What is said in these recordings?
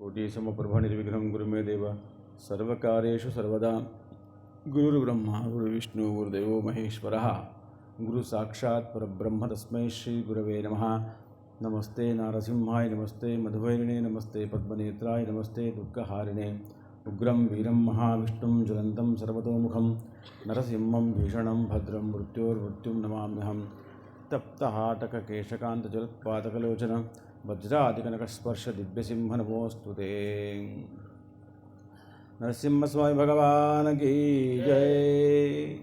कोटिसमप्रभनिर्विघ्नं गुरु मे देव सर्वकार्येषु सर्वदा गुरुर्ब्रह्मा गुरुर्विष्णु गुरुदेवो महेश्वरः गुरु साक्षात् परब्रह्म तस्मै श्री गुरवे नमः। नमस्ते नारसिंहाय नमस्ते मधुवैरिणे नमस्ते पद्मनेत्राय नमस्ते दुःखहारिणे उग्रं वीरं महाविष्णुं ज्वलन्तं सर्वतोमुखं नरसिंहं भीषणं भद्रं मृत्योर्मृत्युं नमाम्यहं। तप्तहाटककेशकान्तजलत्पातकलोचन वज्रादिकनकस्पर्श दिव्यसिंह नमोस्तुते। नरसिंहस्वामी भगवान की जय।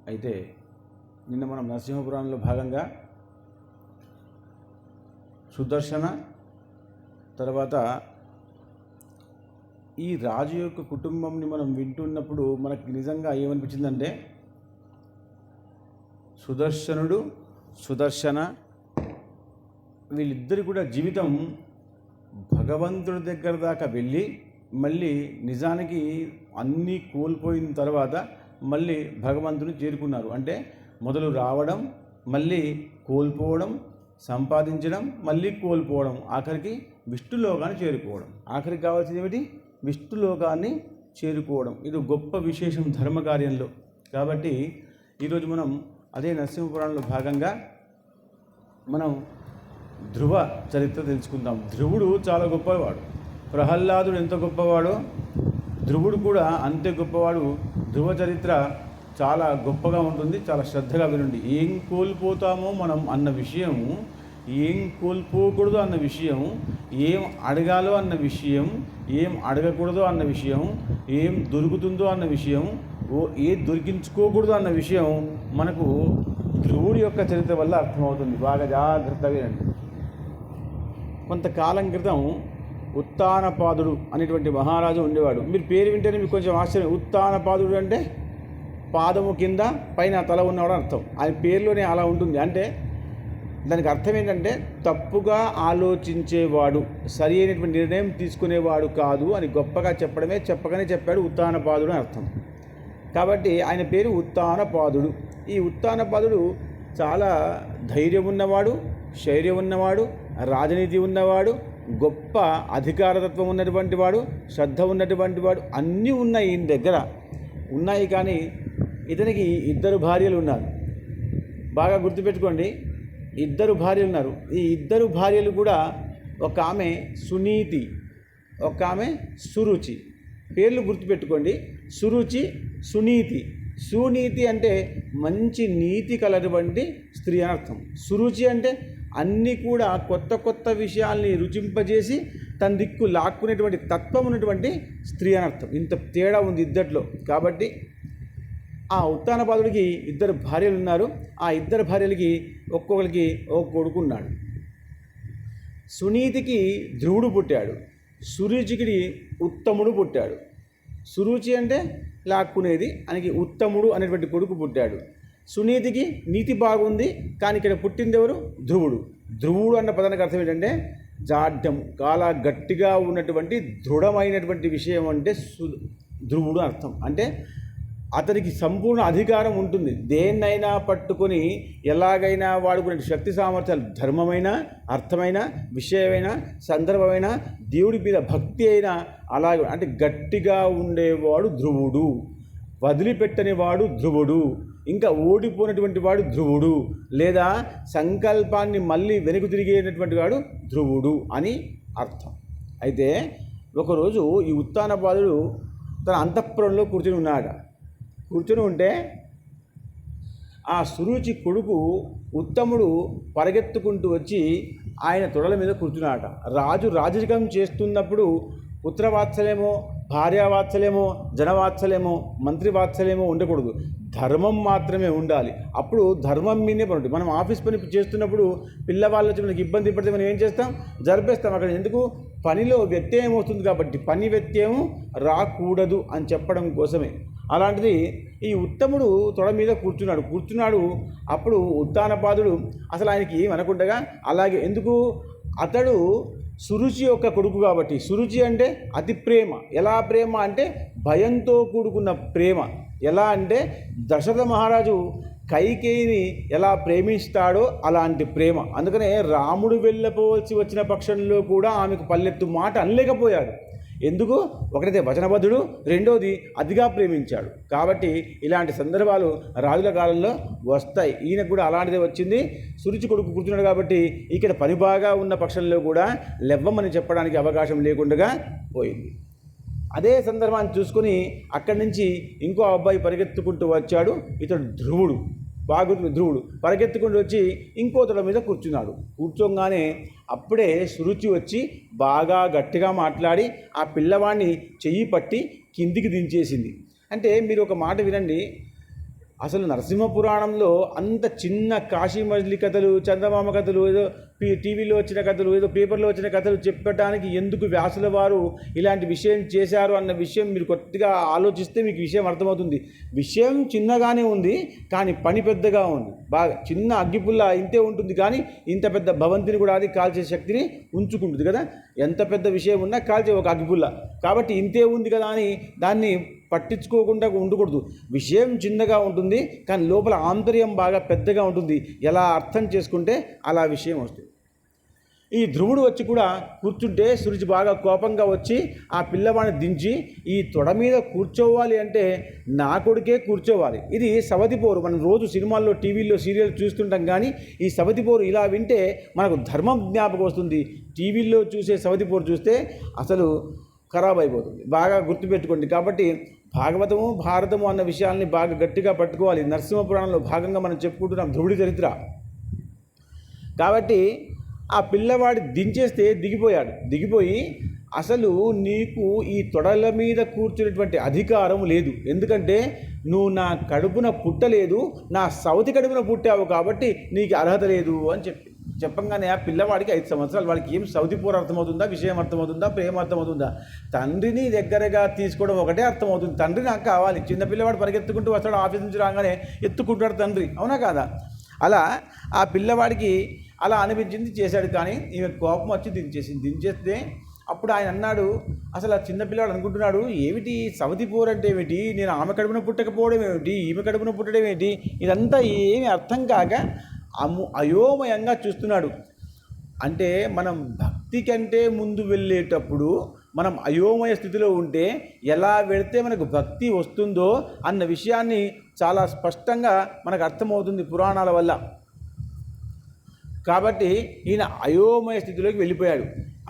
అయితే నిన్న మనం నరసింహపురాణంలో భాగంగా సుదర్శన తర్వాత ఈ రాజు యొక్క కుటుంబంని మనం వింటున్నప్పుడు మనకి నిజంగా ఏమనిపించిందంటే సుదర్శనుడు సుదర్శన వీళ్ళిద్దరు కూడా జీవితం భగవంతుడి దగ్గర దాకా వెళ్ళి మళ్ళీ నిజానికి అన్నీ కోల్పోయిన తర్వాత మళ్ళీ భగవంతుని చేరుకున్నారు. అంటే మొదలు రావడం, మళ్ళీ కోల్పోవడం, సంపాదించడం, మళ్ళీ కోల్పోవడం, ఆఖరికి విష్ణులోకాన్ని చేరుకోవడం. ఆఖరికి కావాల్సింది ఏమిటి? విష్ణులోకాన్ని చేరుకోవడం. ఇది గొప్ప విశేషం ధర్మకార్యంలో. కాబట్టి ఈరోజు మనం అదే నరసింహపురాణంలో భాగంగా మనం ధ్రువ చరిత్ర తెలుసుకుందాం. ధ్రువుడు చాలా గొప్పవాడు. ప్రహ్లాదుడు ఎంత గొప్పవాడో ధ్రువుడు కూడా అంతే గొప్పవాడు. ధ్రువ చరిత్ర చాలా గొప్పగా ఉంటుంది. చాలా శ్రద్ధగా వినండి. ఏం కోల్పోతామో మనం అన్న విషయం, ఏం కోల్పోకూడదు అన్న విషయం, ఏం అడగాలో అన్న విషయం, ఏం అడగకూడదో అన్న విషయం, ఏం దొరుకుతుందో అన్న విషయం, ఏది దొరికించుకోకూడదు అన్న విషయం మనకు ధ్రువుడి యొక్క చరిత్ర వల్ల అర్థమవుతుంది. బాగా జాగ్రత్తగా వినండి. కొంతకాలం క్రితం ఉత్తానపాదుడు అనేటువంటి మహారాజు ఉండేవాడు. మీరు పేరు వింటేనే మీకు కొంచెం ఆశ్చర్యం. ఉత్తానపాదుడు అంటే పాదము కింద పైన తల ఉన్నవాడు అర్థం. ఆయన పేరులోనే అలా ఉంటుంది. అంటే దానికి అర్థం ఏంటంటే తప్పుగా ఆలోచించేవాడు, సరి అయినటువంటి నిర్ణయం తీసుకునేవాడు కాదు అని గొప్పగా చెప్పగానే చెప్పాడు ఉత్తానపాదుడు అని అర్థం. కాబట్టి ఆయన పేరు ఉత్తానపాదుడు. ఈ ఉత్తానపాదుడు చాలా ధైర్యం ఉన్నవాడు, శౌర్యం ఉన్నవాడు, రాజనీతి ఉన్నవాడు, గొప్ప అధికారతత్వం ఉన్నటువంటి వాడు, శ్రద్ధ ఉన్నటువంటి వాడు, అన్నీ ఉన్నాయి ఈయన దగ్గర ఉన్నాయి. కానీ ఇతనికి ఇద్దరు భార్యలు ఉన్నారు. బాగా గుర్తుపెట్టుకోండి, ఇద్దరు భార్యలు ఉన్నారు. ఈ ఇద్దరు భార్యలు కూడా ఒక ఆమె సునీతి, ఒక ఆమె సురుచి. పేర్లు గుర్తుపెట్టుకోండి. సురుచి, సునీతి. సునీతి అంటే మంచి నీతి కలటువంటి స్త్రీ అని అర్థం. సురుచి అంటే అన్నీ కూడా కొత్త కొత్త విషయాల్ని రుచింపజేసి తన దిక్కు లాక్కునేటువంటి తత్వం ఉన్నటువంటి స్త్రీ అని అర్థం. ఇంత తేడా ఉంది ఇద్దట్లో. కాబట్టి ఆ ఉత్తానపాదుడికి ఇద్దరు భార్యలు ఉన్నారు. ఆ ఇద్దరు భార్యలకి ఒక్కొక్కరికి ఒక కొడుకు ఉన్నాడు. సునీతికి ధ్రువుడు పుట్టాడు. సురుచికి ఉత్తముడు పుట్టాడు. సురుచి అంటే లాక్కునేది, ఆయనకి ఉత్తముడు అనేటువంటి కొడుకు పుట్టాడు. సునీతికి నీతి బాగుంది, కానీ ఇక్కడ పుట్టింది ఎవరు? ధ్రువుడు. ధ్రువుడు అన్న పదానికి అర్థం ఏంటంటే జాడ్యం, చాలా గట్టిగా ఉన్నటువంటి దృఢమైనటువంటి విషయం అంటే ధ్రువుడు అర్థం. అంటే అతనికి సంపూర్ణ అధికారం ఉంటుంది. దేన్నైనా పట్టుకొని ఎలాగైనా వాడుకునే శక్తి సామర్థ్యాలు, ధర్మమైన, అర్థమైన, విషయమైన, సందర్భమైన, దేవుడి మీద భక్తి అయినా అలాగే. అంటే గట్టిగా ఉండేవాడు ధ్రువుడు, వదిలిపెట్టని వాడు ధ్రువుడు, ఇంకా ఓడిపోయినటువంటి వాడు ధ్రువుడు, లేదా సంకల్పాన్ని మళ్ళీ వెనుక తిరిగేటటువంటి వాడు ధ్రువుడు అని అర్థం. అయితే ఒకరోజు ఈ ఉత్తానపాదుడు తన అంతఃపురంలో కూర్చొని ఉన్నాడు. కూర్చొని ఉంటే ఆ సురుచి కొడుకు ఉత్తముడు పరిగెత్తుకుంటూ వచ్చి ఆయన తొడల మీద కూర్చున్నాట. రాజు రాజరికం చేస్తున్నప్పుడు పుత్రవాత్సల్యమో, భార్యావాత్సల్యమో, జనవాత్సల్యమో, మంత్రివాత్సల్యమో ఉండకూడదు. ధర్మం మాత్రమే ఉండాలి. అప్పుడు ధర్మం మీదే పని. మనం ఆఫీస్ పని చేస్తున్నప్పుడు పిల్లవాళ్ళు వచ్చి మనకి ఇబ్బంది పడితే మనం ఏం చేస్తాం? జరిపేస్తాం. అక్కడ ఎందుకు? పనిలో వ్యత్యయం వస్తుంది కాబట్టి పని వ్యత్యయం రాకూడదు అని చెప్పడం కోసమే. అలాంటిది ఈ ఉత్తముడు తొడ మీద కూర్చున్నాడు. అప్పుడు ఉత్తానపాదుడు అసలు ఆయనకి ఏమనకుండగా అలాగే ఎందుకు? అతడు సురుచి యొక్క కొడుకు కాబట్టి. సురుచి అంటే అతి ప్రేమ. ఎలా ప్రేమ అంటే భయంతో కూడుకున్న ప్రేమ. ఎలా అంటే దశరథ మహారాజు కైకేయిని ఎలా ప్రేమిస్తాడో అలాంటి ప్రేమ. అందుకనే రాముడు వెళ్ళపోవలసి వచ్చిన పక్షంలో కూడా ఆమెకు పల్లెత్తు మాట అనలేకపోయాడు. ఎందుకు? ఒకటైతే వచనబద్ధుడు, రెండోది అతిగా ప్రేమించాడు. కాబట్టి ఇలాంటి సందర్భాలు రాజుల కాలంలో వస్తాయి. ఈయనకు కూడా అలాంటిదే వచ్చింది. సురుచి కొడుకు కూర్చున్నాడు కాబట్టి ఇక్కడ పని బాగా ఉన్న పక్షంలో కూడా లెవ్వమని చెప్పడానికి అవకాశం లేకుండా పోయింది. అదే సందర్భాన్ని చూసుకొని అక్కడి నుంచి ఇంకో అబ్బాయి పరిగెత్తుకుంటూ వచ్చాడు. ఇతడు ధ్రువుడు, ధ్రువుడు పరిగెత్తుకుంటూ వచ్చి ఇంకో తొడ మీద కూర్చున్నాడు. కూర్చోగానే అప్పుడే సురుచి వచ్చి బాగా గట్టిగా మాట్లాడి ఆ పిల్లవాడిని చెయ్యి పట్టి కిందికి దించేసింది. అంటే మీరు ఒక మాట వినండి, అసలు నరసింహపురాణంలో అంత చిన్న కాశీ మజిలీ కథలు, చందమామ కథలు, ఏదో టీవీలో వచ్చిన కథలు, ఏదో పేపర్లో వచ్చిన కథలు చెప్పడానికి ఎందుకు వ్యాసుల వారు ఇలాంటి విషయం చేశారు అన్న విషయం మీరు కొద్దిగా ఆలోచిస్తే మీకు విషయం అర్థమవుతుంది. విషయం చిన్నగానే ఉంది కానీ పని పెద్దగా ఉంది. బాగా చిన్న అగ్గిపుల్ల ఇంతే ఉంటుంది కానీ ఇంత పెద్ద భవంతిని కూడా అది కాల్చే శక్తిని ఉంచుకుంటుంది కదా. ఎంత పెద్ద విషయం ఉన్నా కాల్చే ఒక అగ్గిపుల్ల కాబట్టి ఇంతే ఉంది కదా అని దాన్ని పట్టించుకోకుండా ఉండకూడదు. విషయం చిన్నగా ఉంటుంది కానీ లోపల ఆంతర్యం బాగా పెద్దగా ఉంటుంది. ఎలా అర్థం చేసుకుంటే అలా విషయం వస్తుంది. ఈ ధ్రువుడు వచ్చి కూడా కూర్చుంటే సురుచి బాగా కోపంగా వచ్చి ఆ పిల్లవాడిని దించి ఈ తొడ మీద కూర్చోవాలి అంటే నా కొడుకే కూర్చోవాలి. ఇది సవతి పోరు. మనం రోజు సినిమాల్లో, టీవీల్లో, సీరియల్ చూస్తుంటాం కానీ ఈ సవతి పోరు ఇలా వింటే మనకు ధర్మం జ్ఞాపకం వస్తుంది. టీవీల్లో చూసే సవతి పోరు చూస్తే అసలు ఖరాబ్ అయిపోతుంది. బాగా గుర్తుపెట్టుకోండి. కాబట్టి భాగవతము, భారతము అన్న విషయాల్ని బాగా గట్టిగా పట్టుకోవాలి. నరసింహపురాణంలో భాగంగా మనం చెప్పుకుంటున్నాం ధ్రువుడి చరిత్ర. కాబట్టి ఆ పిల్లవాడి దించేస్తే దిగిపోయి అసలు నీకు ఈ తొడల మీద కూర్చునేటువంటి అధికారం లేదు. ఎందుకంటే నువ్వు నా కడుపున పుట్టలేదు, నా సవతి కడుపున పుట్టావు కాబట్టి నీకు అర్హత లేదు అని చెప్పంగానే ఆ పిల్లవాడికి 5 సంవత్సరాలు. వాడికి ఏం సౌతి పూర అర్థమవుతుందా, విషయం అర్థమవుతుందా, ప్రేమ అర్థమవుతుందా? తండ్రిని దగ్గరగా తీసుకోవడం ఒకటే అర్థమవుతుంది. తండ్రి నాకు కావాలి. చిన్నపిల్లవాడు పరిగెత్తుకుంటూ వస్తాడు, ఆఫీస్ నుంచి రాగానే ఎత్తుకుంటాడు తండ్రి, అవునా కాదా? అలా ఆ పిల్లవాడికి అలా అనిపించింది, చేశాడు. కానీ ఈమె కోపం వచ్చి దించేస్తే అప్పుడు ఆయన అన్నాడు, అసలు ఆ చిన్నపిల్లాడు అనుకుంటున్నాడు, ఏమిటి సవతి పోరు అంటే ఏమిటి, నేను ఆమె కడుపున పుట్టకపోవడం ఏమిటి, ఈమె కడుపున పుట్టడం ఏమిటి, ఇదంతా ఏమి అర్థం కాక అయోమయంగా చూస్తున్నాడు. అంటే మనం భక్తి కంటే ముందు వెళ్ళేటప్పుడు మనం అయోమయ స్థితిలో ఉంటే ఎలా వెళితే మనకు భక్తి వస్తుందో అన్న విషయాన్ని చాలా స్పష్టంగా మనకు అర్థమవుతుంది పురాణాల వల్ల. కాబట్టి ఈయన అయోమయ స్థితిలోకి వెళ్ళిపోయాడు.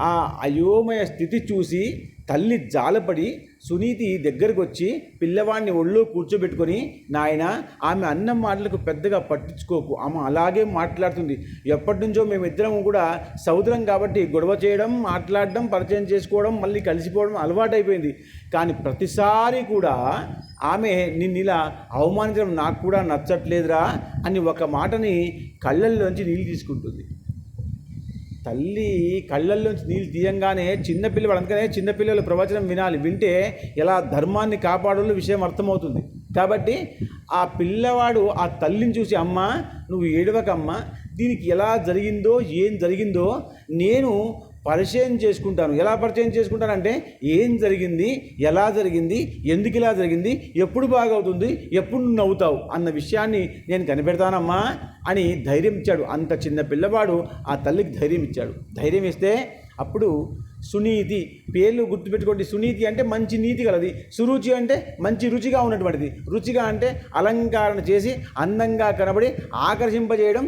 ఆ అయోమయ స్థితి చూసి తల్లి జాలపడి సునీతి దగ్గరకు వచ్చి పిల్లవాడిని ఒళ్ళో కూర్చోబెట్టుకొని, నాయన ఆమె అన్న మాటలకు పెద్దగా పట్టించుకోకు, ఆమె అలాగే మాట్లాడుతుంది. ఎప్పటి నుంచో మేమిద్దరం కూడా సౌదరం కాబట్టి గొడవ చేయడం, మాట్లాడడం, పరిచయం చేసుకోవడం, మళ్ళీ కలిసిపోవడం అలవాటైపోయింది. కానీ ప్రతిసారి కూడా ఆమె నిన్ను ఇలా అవమానించడం నాకు కూడా నచ్చట్లేదురా అని ఒక మాటని కళ్ళల్లోంచి నీళ్ళు తీసుకుంటుంది. తల్లి కళ్ళల్లోంచి నీళ్ళు తీయంగానే చిన్నపిల్లవాడు, అందుకనే చిన్నపిల్లలు ప్రవచనం వినాలి. వింటే ఎలా ధర్మాన్ని కాపాడాలో విషయం అర్థమవుతుంది. కాబట్టి ఆ పిల్లవాడు ఆ తల్లిని చూసి, అమ్మ నువ్వు ఏడవకమ్మా, దీనికి ఎలా జరిగిందో ఏం జరిగిందో నేను పరిచయం చేసుకుంటాను. ఎలా పరిచయం చేసుకుంటానంటే ఏం జరిగింది, ఎలా జరిగింది, ఎందుకు ఇలా జరిగింది, ఎప్పుడు బాగవుతుంది, ఎప్పుడు నవ్వుతావు అన్న విషయాన్ని నేను కనిపెడతానమ్మా అని ధైర్యం ఇచ్చాడు. అంత చిన్న పిల్లవాడు ఆ తల్లికి ధైర్యం ఇచ్చాడు. ధైర్యం ఇస్తే అప్పుడు సునీతి, పేర్లు గుర్తుపెట్టుకోండి. సునీతి అంటే మంచి నీతి కలది, సురుచి అంటే మంచి రుచిగా ఉన్నటువంటిది. రుచిగా అంటే అలంకరణ చేసి అందంగా కనబడి ఆకర్షింపజేయడం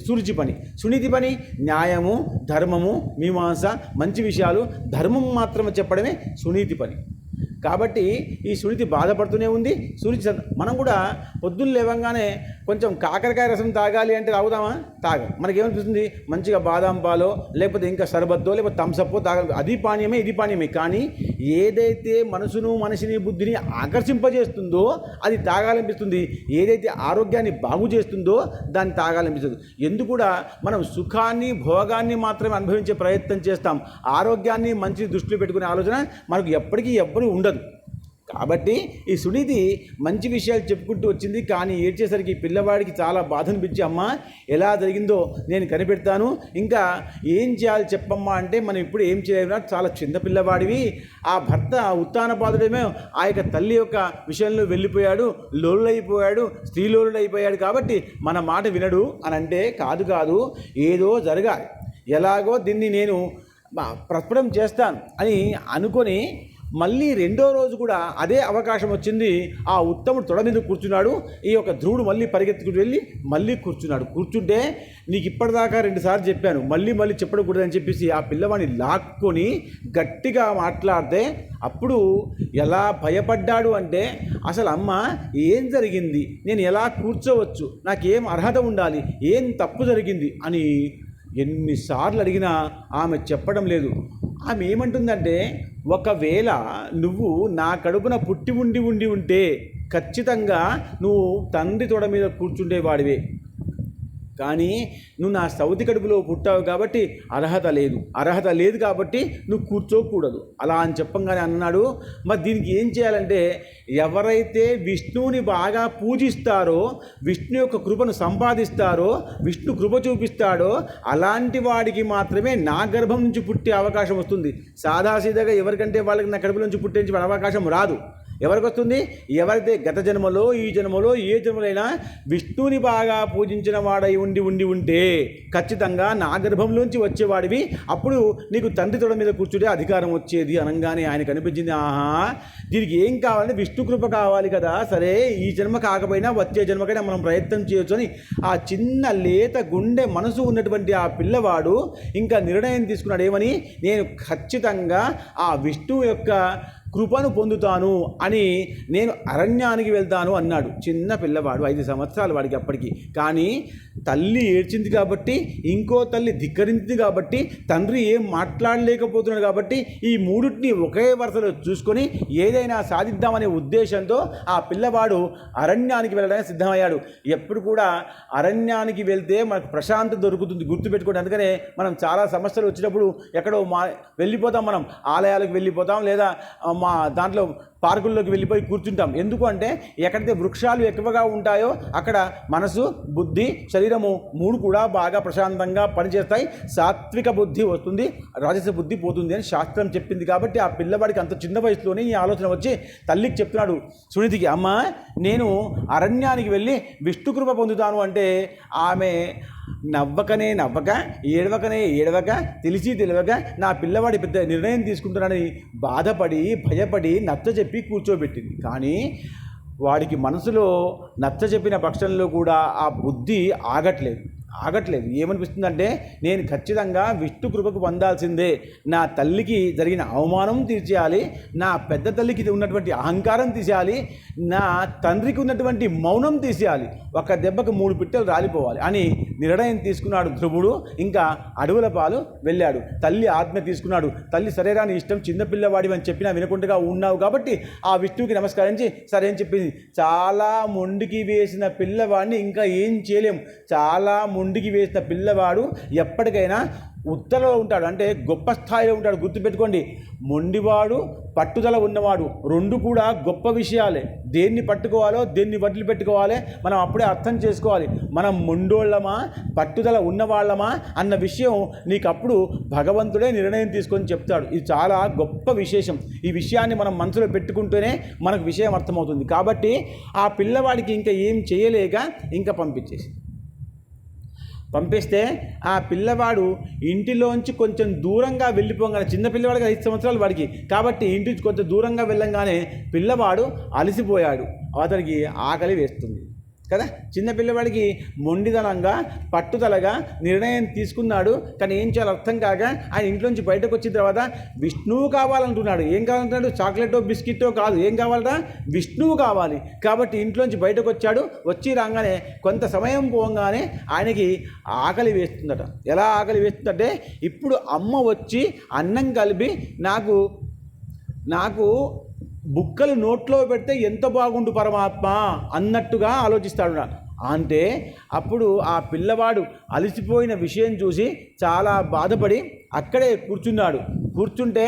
సురుచి పని. సునీతి పని న్యాయము, ధర్మము, మీమాంస, మంచి విషయాలు, ధర్మం మాత్రమే చెప్పడమే సునీతి పని. కాబట్టి ఈ సునీతి బాధపడుతూనే ఉంది. సునీతి మనం కూడా పొద్దున్న లేవంగానే కొంచెం కాకరకాయ రసం తాగాలి అంటే తాగుతామా? తాగం. మనకేమనిపిస్తుంది, మంచిగా బాదాం పాలో లేకపోతే ఇంకా సర్బత్తో లేకపోతే థమ్సప్పో తాగాలి. అది పానీయమే, ఇది పానీయమే. కానీ ఏదైతే మనిషిని బుద్ధిని ఆకర్షింపజేస్తుందో అది తాగాలనిపిస్తుంది. ఏదైతే ఆరోగ్యాన్ని బాగు చేస్తుందో దాన్ని తాగాలనిపిస్తుంది. ఎందుకు కూడా మనం సుఖాన్ని, భోగాన్ని మాత్రమే అనుభవించే ప్రయత్నం చేస్తాం. ఆరోగ్యాన్ని మంచి దృష్టిలో పెట్టుకునే ఆలోచన మనకు ఎప్పటికీ ఎవ్వరూ ఉండదు. కాబట్టి ఈ సునీతి మంచి విషయాలు చెప్పుకుంటూ వచ్చింది. కానీ ఏడ్చేసరికి పిల్లవాడికి చాలా బాధ అనిపించి, అమ్మ ఎలా జరిగిందో నేను కనిపెడతాను, ఇంకా ఏం చేయాలి చెప్పమ్మా అంటే, మనం ఇప్పుడు ఏం చేయలేము, చాలా చిన్న పిల్లవాడివి, ఆ భర్త ఉత్తానపాదుడేమో ఆ యొక్క తల్లి యొక్క విషయంలో వెళ్ళిపోయాడు, లోలుడైపోయాడు, స్త్రీలోలుడైపోయాడు, కాబట్టి మన మాట వినడు అని అంటే, కాదు ఏదో జరగాలి, ఎలాగో దీన్ని నేను ప్రస్ఫుటం చేస్తాను అని అనుకొని మళ్ళీ రెండో రోజు కూడా అదే అవకాశం వచ్చింది. ఆ ఉత్తముడు తొడ మీద కూర్చున్నాడు. ఈ యొక్క ధ్రువుడు మళ్ళీ పరిగెత్తుకుని వెళ్ళి మళ్ళీ కూర్చున్నాడు. కూర్చుంటే, నీకు ఇప్పటిదాకా 2 సార్లు చెప్పాను, మళ్ళీ చెప్పకూడదని చెప్పేసి ఆ పిల్లవాడిని లాక్కొని గట్టిగా మాట్లాడితే, అప్పుడు ఎలా భయపడ్డాడు అంటే, అసలు అమ్మ ఏం జరిగింది, నేను ఎలా కూర్చోవచ్చు, నాకేం అర్హత ఉండాలి, ఏం తప్పు జరిగింది అని ఎన్నిసార్లు అడిగినా ఆమె చెప్పడం లేదు. ఆమె ఏమంటుందంటే, ఒకవేళ నువ్వు నా కడుపున పుట్టి ఉంటే ఖచ్చితంగా నువ్వు తండ్రి తొడ మీద కూర్చుండేవాడివే, కానీ నువ్వు నా సౌతి కడుపులో పుట్టావు కాబట్టి అర్హత లేదు కాబట్టి నువ్వు కూర్చోకూడదు అలా అని చెప్పంగానే అన్నాడు. మరి దీనికి ఏం చేయాలంటే, ఎవరైతే విష్ణువుని బాగా పూజిస్తారో, విష్ణు యొక్క కృపను సంపాదిస్తారో, విష్ణు కృప చూపిస్తాడో అలాంటి వాడికి మాత్రమే నా గర్భం నుంచి పుట్టే అవకాశం వస్తుంది. సాదాసీదాగా ఎవరికంటే వాళ్ళకి నా కడుపు నుంచి పుట్టించే అవకాశం రాదు. ఎవరికి వస్తుంది? ఎవరైతే గత జన్మలో, ఈ జన్మలో, ఏ జన్మలైనా విష్ణువుని బాగా పూజించిన వాడై ఉంటే ఖచ్చితంగా నా గర్భంలోంచి వచ్చేవాడివి, అప్పుడు నీకు తండ్రి తొడ మీద కూర్చుంటే అధికారం వచ్చేది అనగానే ఆయనకు అనిపించింది, ఆహా, దీనికి ఏం కావాలంటే విష్ణు కృప కావాలి కదా, సరే ఈ జన్మ కాకపోయినా వచ్చే జన్మకైనా మనం ప్రయత్నం చేయొచ్చు అని ఆ చిన్న లేత గుండె మనసు ఉన్నటువంటి ఆ పిల్లవాడు ఇంకా నిర్ణయం తీసుకున్నాడు. ఏమని? నేను ఖచ్చితంగా ఆ విష్ణువు యొక్క కృపను పొందుతాను అని నేను అరణ్యానికి వెళ్తాను అన్నాడు. చిన్న పిల్లవాడు, 5 సంవత్సరాలు వాడికి అప్పటికి. కానీ తల్లి ఏడ్చింది కాబట్టి, ఇంకో తల్లి ధిక్కరించింది కాబట్టి, తండ్రి ఏం మాట్లాడలేకపోతున్నాడు కాబట్టి, ఈ మూడింటిని ఒకే వరుసలో చూసుకొని ఏదైనా సాధిద్దామనే ఉద్దేశంతో ఆ పిల్లవాడు అరణ్యానికి వెళ్ళడానికి సిద్ధమయ్యాడు. ఎప్పుడు కూడా అరణ్యానికి వెళ్తే మనకు ప్రశాంతత దొరుకుతుంది, గుర్తుపెట్టుకోండి. అందుకనే మనం చాలా సమస్యలు వచ్చినప్పుడు ఎక్కడో వెళ్ళిపోతాం, మనం ఆలయాలకు వెళ్ళిపోతాం, లేదా దాంట్లో పార్కుల్లోకి వెళ్ళిపోయి కూర్చుంటాం. ఎందుకు అంటే, ఎక్కడైతే వృక్షాలు ఎక్కువగా ఉంటాయో అక్కడ మనసు, బుద్ధి, శరీరము 3 కూడా బాగా ప్రశాంతంగా పనిచేస్తాయి. సాత్విక బుద్ధి వస్తుంది, రాజస బుద్ధి పోతుంది అని శాస్త్రం చెప్పింది. కాబట్టి ఆ పిల్లవాడికి అంత చిన్న వయసులోనే ఈ ఆలోచన వచ్చి తల్లికి చెప్తున్నాడు సునీతికి, అమ్మ నేను అరణ్యానికి వెళ్ళి విష్ణుకృప పొందుతాను అంటే, ఆమె నవ్వకనే నవ్వక, ఏడవకనే ఏడవక, తెలియక నా పిల్లవాడి పెద్ద నిర్ణయం తీసుకుంటున్నాడని బాధపడి, భయపడి, నచ్చజెప్పి కూర్చోబెట్టింది. కానీ వాడికి మనసులో నచ్చజెప్పిన పక్షంలో కూడా ఆ బుద్ధి ఆగట్లేదు. ఏమనిపిస్తుందంటే, నేను ఖచ్చితంగా విష్ణు కృపకు పొందాల్సిందే, నా తల్లికి జరిగిన అవమానం తీర్చేయాలి, నా పెద్ద తల్లికి ఉన్నటువంటి అహంకారం తీసేయాలి, నా తండ్రికి ఉన్నటువంటి మౌనం తీసేయాలి, ఒక దెబ్బకు 3 పిట్టలు రాలిపోవాలి అని నిర్ణయం తీసుకున్నాడు ధ్రువుడు. ఇంకా అడవుల పాలు వెళ్ళాడు. తల్లి ఆజ్ఞ తీసుకున్నాడు. తల్లి సరేరాని ఇష్టం, చిన్నపిల్లవాడి అని చెప్పినా వినకుండా ఉన్నావు కాబట్టి ఆ విష్ణువుకి నమస్కరించి సరే అని చెప్పింది. చాలా మొండికి వేసిన పిల్లవాడిని ఇంకా ఏం చేయలేం. చాలా మొండికి వేసిన పిల్లవాడు ఎప్పటికైనా ఉత్తరలో ఉంటాడు, అంటే గొప్ప స్థాయిలో ఉంటాడు. గుర్తుపెట్టుకోండి, మొండివాడు, పట్టుదల ఉన్నవాడు 2 కూడా గొప్ప విషయాలే. దేన్ని పట్టుకోవాలో, దేన్ని వదిలిపెట్టుకోవాలి మనం అప్పుడే అర్థం చేసుకోవాలి. మనం మొండోళ్ళమా, పట్టుదల ఉన్నవాళ్ళమా అన్న విషయం నీకు అప్పుడు భగవంతుడే నిర్ణయం తీసుకొని చెప్తాడు. ఇది చాలా గొప్ప విశేషం. ఈ విషయాన్ని మనం మనసులో పెట్టుకుంటూనే మనకు విషయం అర్థమవుతుంది. కాబట్టి ఆ పిల్లవాడికి ఇంకా ఏం చేయలేక ఇంకా పంపిస్తే ఆ పిల్లవాడు ఇంటిలోంచి కొంచెం దూరంగా వెళ్ళిపోగానే, చిన్న పిల్లవాడికి 5 సంవత్సరాలు వాడికి, కాబట్టి ఇంటి నుంచి కొంచెం దూరంగా వెళ్ళంగానే పిల్లవాడు అలసిపోయాడు. అతనికి ఆకలి వేస్తుంది కదా. చిన్న పిల్లవాడికి మొండిదనంగా, పట్టుదలగా నిర్ణయం తీసుకున్నాడు. కానీ ఏం చేయాలో అర్థం కాక ఆయన ఇంట్లోంచి బయటకు వచ్చిన తర్వాత విష్ణువు కావాలంటున్నాడు. ఏం కావాలంటున్నాడు? చాక్లెటో బిస్కెట్టో కాదు, ఏం కావాలరా? విష్ణువు కావాలి. కాబట్టి ఇంట్లోంచి బయటకు వచ్చాడు. వచ్చి రాగానే కొంత సమయం పోగానే ఆయనకి ఆకలి వేస్తుందట. ఎలా ఆకలి వేస్తుందంటే, ఇప్పుడు అమ్మ వచ్చి అన్నం కలిపి నాకు బుక్కలు నోట్లో పెడితే ఎంత బాగుండు పరమాత్మ అన్నట్టుగా ఆలోచిస్తాడు. అంటే అప్పుడు ఆ పిల్లవాడు అలసిపోయిన విషయం చూసి చాలా బాధపడి అక్కడే కూర్చున్నాడు. కూర్చుంటే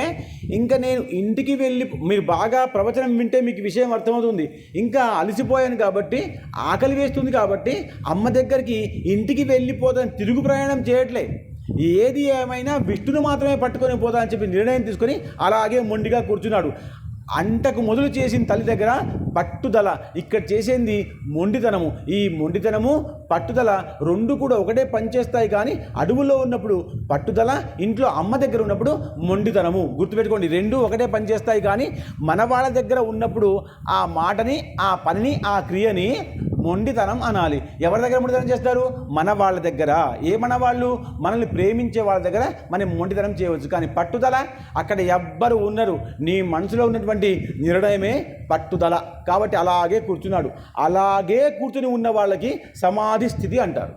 ఇంకా నేను ఇంటికి వెళ్ళి, మీరు బాగా ప్రవచనం వింటే మీకు విషయం అర్థమవుతుంది, ఇంకా అలసిపోయాను కాబట్టి, ఆకలి వేస్తుంది కాబట్టి అమ్మ దగ్గరికి ఇంటికి వెళ్ళిపోతాను, తిరుగు ప్రయాణం చేయట్లే, ఏది ఏమైనా విష్ణును మాత్రమే పట్టుకొని పోతా అని చెప్పి నిర్ణయం తీసుకొని అలాగే మొండిగా కూర్చున్నాడు. అంటకు మొదలు చేసిన తల్లి దగ్గర పట్టుదల, ఇక్కడ చేసేది మొండితనము. ఈ మొండితనము పట్టుదల రెండు కూడా ఒకటే పనిచేస్తాయి. కానీ అడవుల్లో ఉన్నప్పుడు పట్టుదల, ఇంట్లో అమ్మ దగ్గర ఉన్నప్పుడు మొండితనము. గుర్తుపెట్టుకోండి, రెండు ఒకటే పనిచేస్తాయి. కానీ మన వాళ్ళ దగ్గర ఉన్నప్పుడు ఆ మాటని, ఆ పనిని, ఆ క్రియని మొండితనం అనాలి. ఎవరి దగ్గర మొండితనం చేస్తారు? మన వాళ్ళ దగ్గర. ఏ మన వాళ్ళు? మనల్ని ప్రేమించే వాళ్ళ దగ్గర మనం మొండితనం చేయవచ్చు. కానీ పట్టుదల అక్కడ ఎవ్వరు ఉన్నారు, నీ మనసులో ఉన్నటువంటి నిర్ణయమే పట్టుదల. కాబట్టి అలాగే కూర్చున్నాడు. అలాగే కూర్చుని ఉన్న వాళ్ళకి సమాధి స్థితి అంటారు.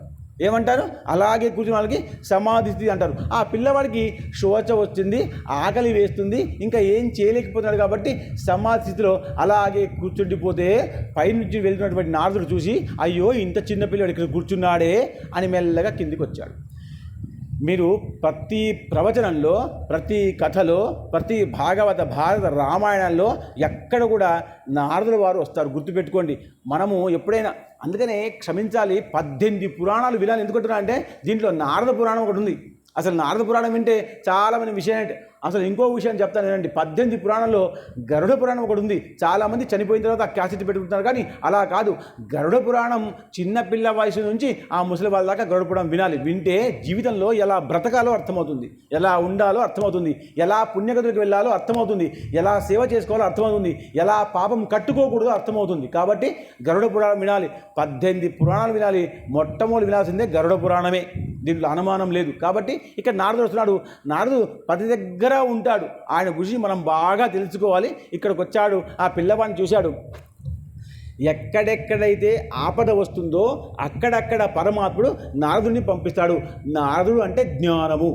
ఏమంటారు? అలాగే కూర్చున్న వాళ్ళకి సమాధి స్థితి అంటారు. ఆ పిల్లవాడికి శోచ వచ్చింది, ఆకలి వేస్తుంది, ఇంకా ఏం చేయలేకపోతున్నాడు కాబట్టి సమాధి స్థితిలో అలాగే కూర్చుండిపోతే పైనుంచి వెళ్తున్నటువంటి నారదుడు చూసి, అయ్యో ఇంత చిన్న పిల్లవాడు ఇక్కడ కూర్చున్నాడే అని మెల్లగా కిందికి వచ్చాడు. మీరు ప్రతి ప్రవచనంలో, ప్రతి కథలో, ప్రతి భాగవత, భారత, రామాయణంలో ఎక్కడ కూడా నారదుల వారు వస్తారు. గుర్తుపెట్టుకోండి. మనము ఎప్పుడైనా, అందుకనే క్షమించాలి, 18 పురాణాలు వినాలి. ఎందుకంటున్నా అంటే దీంట్లో నారద పురాణం ఒకటి ఉంది. అసలు నారద పురాణం వింటే చాలామంది విషయం అంటే, అసలు ఇంకో విషయం చెప్తాను ఏంటంటే, 18 పురాణంలో గరుడ పురాణం ఒకటి ఉంది. చాలామంది చనిపోయిన తర్వాత ఆ క్యాసెట్ పెట్టుకుంటున్నారు. కానీ అలా కాదు, గరుడ పురాణం చిన్నపిల్ల వయసు నుంచి ఆ ముసలి వాళ్ళ దాకా గరుడ పురాణం వినాలి. వింటే జీవితంలో ఎలా బ్రతకాలో అర్థమవుతుంది, ఎలా ఉండాలో అర్థమవుతుంది, ఎలా పుణ్యగతులకు వెళ్ళాలో అర్థమవుతుంది, ఎలా సేవ చేసుకోవాలో అర్థమవుతుంది, ఎలా పాపం కట్టుకోకూడదో అర్థమవుతుంది. కాబట్టి గరుడ పురాణం వినాలి. 18 పురాణాలు వినాలి. మొట్టమొదటి వినాల్సిందే గరుడ పురాణమే, దీంట్లో అనుమానం లేదు. కాబట్టి ఇక్కడ నారదుడు వస్తున్నాడు. నారదుడు ప్రతి దగ్గర ఉంటాడు. ఆయన గురించి మనం బాగా తెలుసుకోవాలి. ఇక్కడికి వచ్చాడు, ఆ పిల్లవాడిని చూశాడు. ఎక్కడెక్కడైతే ఆపద వస్తుందో అక్కడక్కడ పరమాత్ముడు నారదుడిని పంపిస్తాడు. నారదుడు అంటే జ్ఞానము.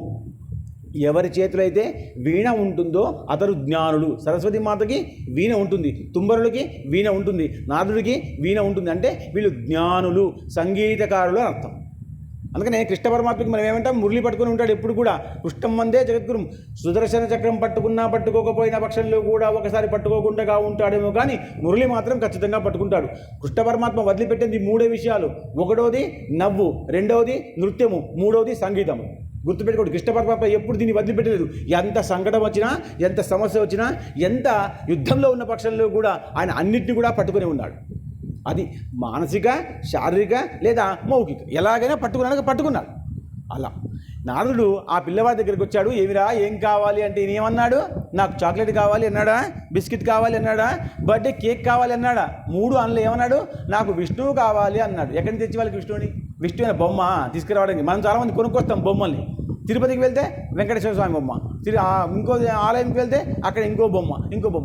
ఎవరి చేతిలో అయితే వీణ ఉంటుందో అతడు జ్ఞానుడు. సరస్వతి మాతకి వీణ ఉంటుంది, తుంబరులకి వీణ ఉంటుంది, నారదుడికి వీణ ఉంటుంది. అంటే వీళ్ళు జ్ఞానులు, సంగీతకారులు అని అర్థం. అందుకనే కృష్ణ పరమాత్మకి మనం ఏమంటాం? మురళి పట్టుకుని ఉంటాడు ఎప్పుడు కూడా. కృష్ణం మందే జగద్గురు. సుదర్శన చక్రం పట్టుకున్నా పట్టుకోకపోయిన పక్షంలో కూడా ఒకసారి పట్టుకోకుండా ఉంటాడేమో, కానీ మురళి మాత్రం ఖచ్చితంగా పట్టుకుంటాడు. కృష్ణ పరమాత్మ వదిలిపెట్టింది 3 విషయాలు. ఒకటోది నవ్వు, రెండవది నృత్యము, మూడవది సంగీతము. గుర్తుపెట్టుకోండి, కృష్ణ పరమాత్మ ఎప్పుడు దీన్ని వదిలిపెట్టలేదు. ఎంత సంకటం వచ్చినా, ఎంత సమస్య వచ్చినా, ఎంత యుద్ధంలో ఉన్న పక్షంలో కూడా ఆయన అన్నింటినీ కూడా పట్టుకుని ఉన్నాడు. అది మానసిక, శారీరక లేదా మౌఖిక, ఎలాగైనా పట్టుకున్నాడు. అలా నారదుడు ఆ పిల్లవాడి దగ్గరికి వచ్చాడు. ఏమిరా, ఏం కావాలి అంటే ఏమన్నాడు? నాకు చాక్లెట్ కావాలి అన్నాడా, బిస్కెట్ కావాలి అన్నాడా, బర్త్డే కేక్ కావాలి అన్నాడా? 3 అనలో ఏమన్నాడు? నాకు విష్ణువు కావాలి అన్నాడు. ఎక్కడి నుంచి తెచ్చి వాళ్ళకి విష్ణువుని? విష్ణు అనే బొమ్మ తీసుకురావడానికి మనం చాలామంది కొనుక్కొస్తాం బొమ్మల్ని. తిరుపతికి వెళ్తే వెంకటేశ్వర స్వామి బొమ్మ, ఇంకో ఆలయంకి వెళ్తే అక్కడ ఇంకో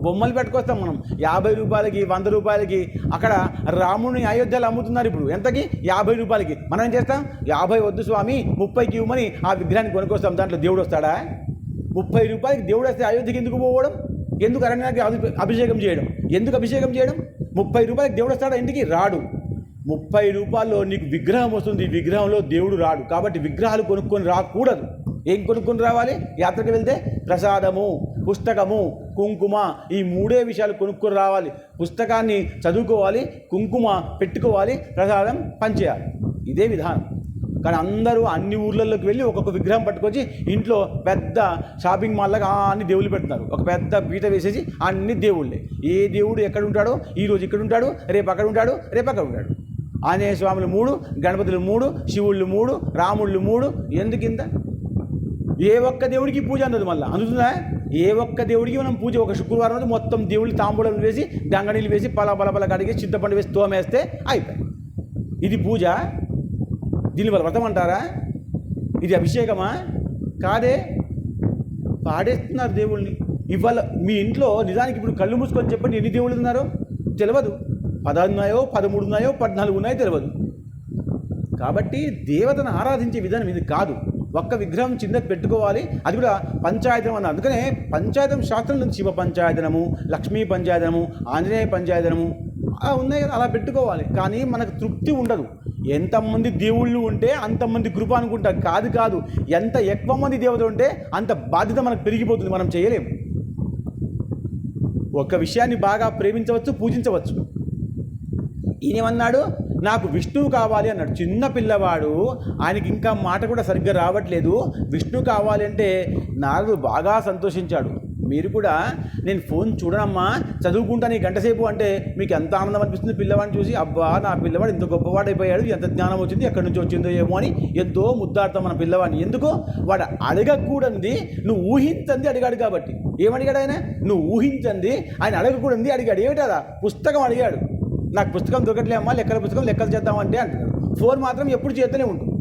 బొమ్మలు పెట్టుకొస్తాం మనం. 50 రూపాయలకి, 100 రూపాయలకి అక్కడ రాముని అయోధ్యలో అమ్ముతున్నారు ఇప్పుడు. ఎంతకి? 50 రూపాయలకి. మనం ఏం చేస్తాం? 50 వద్దు స్వామి, 30కి ఇవ్వమని ఆ విగ్రహాన్ని కొనుక్కొస్తాం. దాంట్లో దేవుడు వస్తాడా? 30 రూపాయలకి దేవుడు వస్తే అయోధ్యకి ఎందుకు పోవడం? ఎందుకు అరణ్యానికి అభిషేకం చేయడం? ఎందుకు అభిషేకం చేయడం? 30 రూపాయలకి దేవుడు వస్తాడా? ఇంటికి రాడు. 30 రూపాయల్లో నీకు విగ్రహం వస్తుంది, విగ్రహంలో దేవుడు రాడు. కాబట్టి విగ్రహాలు కొనుక్కొని రాకూడదు. ఏం కొనుక్కొని రావాలి? యాత్రకు వెళ్తే ప్రసాదము, పుస్తకము, కుంకుమ, ఈ 3 విషయాలు కొనుక్కొని రావాలి. పుస్తకాన్ని చదువుకోవాలి, కుంకుమ పెట్టుకోవాలి, ప్రసాదం పంచేయాలి. ఇదే విధానం. కానీ అందరూ అన్ని ఊర్లలోకి వెళ్ళి ఒక్కొక్క విగ్రహం పట్టుకొచ్చి ఇంట్లో పెద్ద షాపింగ్ మాల్లాగా అన్ని దేవుళ్ళు పెడుతున్నారు. ఒక పెద్ద పీట వేసేసి అన్ని దేవుళ్ళే. ఏ దేవుడు ఎక్కడ ఉంటాడో, ఈరోజు ఇక్కడ ఉంటాడు, రేపు అక్కడ ఉంటాడు, రేపు అక్కడ ఉంటాడు. ఆంజనేయ స్వాములు 3, గణపతులు 3, శివుళ్ళు 3, రాముళ్ళు 3. ఎందుకింత? ఏ ఒక్క దేవుడికి పూజ అందదు. మళ్ళీ అందుతుందా? ఏ ఒక్క దేవుడికి మనం పూజ, ఒక శుక్రవారం రోజు మొత్తం దేవుళ్ళు తాంబూలం వేసి, గంగనీళ్ళు వేసి, పల కడిగి, చింతపండు వేసి తోమేస్తే అయిపోయి. ఇది పూజ? దీని వల్ల వ్రతం అంటారా? ఇది అభిషేకమా? కాదే. పాడేస్తున్నారు దేవుళ్ళని. ఇవాళ మీ ఇంట్లో నిజానికి ఇప్పుడు కళ్ళు మూసుకొని చెప్పండి, ఎన్ని దేవుళ్ళు ఉన్నారో తెలియదు. 10 ఉన్నాయో, 13 ఉన్నాయో, 14 ఉన్నాయో తెలియదు. కాబట్టి దేవతను ఆరాధించే విధానం ఇది కాదు. ఒక్క విగ్రహం చిన్నది పెట్టుకోవాలి, అది కూడా పంచాయతనం అన్నారు. అందుకనే పంచాయతం శాస్త్రం నుంచి శివ పంచాయతనము, లక్ష్మీ పంచాయతనము, ఆంజనేయ పంచాయతనము అలా ఉన్నాయి కదా, అలా పెట్టుకోవాలి. కానీ మనకు తృప్తి ఉండదు. ఎంతమంది దేవుళ్ళు ఉంటే అంతమంది కృప అనుకుంటాం. కాదు, ఎంత ఎక్కువ మంది దేవతలు ఉంటే అంత బాధ్యత మనకు పెరిగిపోతుంది, మనం చేయలేం. ఒక విషయాన్ని బాగా ప్రేమించవచ్చు, పూజించవచ్చు. ఈయనేమన్నాడు, నాకు విష్ణువు కావాలి అన్నాడు. చిన్న పిల్లవాడు, ఆయనకి ఇంకా మాట కూడా సరిగ్గా రావట్లేదు. విష్ణువు కావాలి అంటే నారదుడు బాగా సంతోషించాడు. మీరు కూడా నేను ఫోన్ చూడనమ్మా, చదువుకుంటాను ఈ గంటసేపు అంటే మీకు ఎంత ఆనందం అనిపిస్తుంది పిల్లవాడిని చూసి. అబ్బా, నా పిల్లవాడు ఇంత గొప్పవాడైపోయాడు, ఎంత జ్ఞానం వచ్చింది, ఎక్కడి నుంచి వచ్చిందో ఏమో అని ఎంతో ముద్దాడతాం మన పిల్లవాడిని. ఎందుకో వాడు అడగకూడంది నువ్వు ఊహించంది అడిగాడు కాబట్టి. ఏమడిగాడు ఆయన? నువ్వు ఊహించంది ఆయన అడగకూడంది అడిగాడు. ఏమిటదా? పుస్తకం అడిగాడు. నాకు పుస్తకం దొరకట్లే అమ్మా, లెక్కల పుస్తకం లెక్కలు చేద్దామంటే అంటున్నాడు. ఫోన్ మాత్రం ఎప్పుడు చేస్తూనే ఉంటుంది.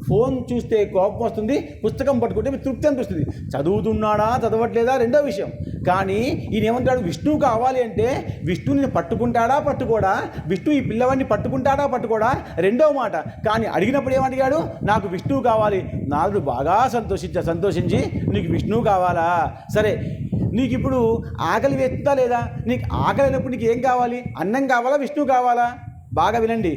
ఫోన్ చూస్తే కోపం వస్తుంది, పుస్తకం పట్టుకుంటే తృప్తి అనిపిస్తుంది. చదువుతున్నాడా చదవట్లేదా రెండో విషయం. కానీ ఈయన ఏమంటాడు, విష్ణువు కావాలి అంటే విష్ణువుని పట్టుకుంటాడా పట్టుకోడా, విష్ణువు ఈ పిల్లవాడిని పట్టుకుంటాడా పట్టుకోడా రెండో మాట. కానీ అడిగినప్పుడు ఏమడిగాడు, నాకు విష్ణువు కావాలి. నారదుడు బాగా సంతోషించి నీకు విష్ణువు కావాలా, సరే నీకు ఇప్పుడు ఆకలి వేస్తుందా లేదా? నీకు ఆకలి అయినప్పుడు నీకు ఏం కావాలి? అన్నం కావాలా, విష్ణువు కావాలా? బాగా వినండి.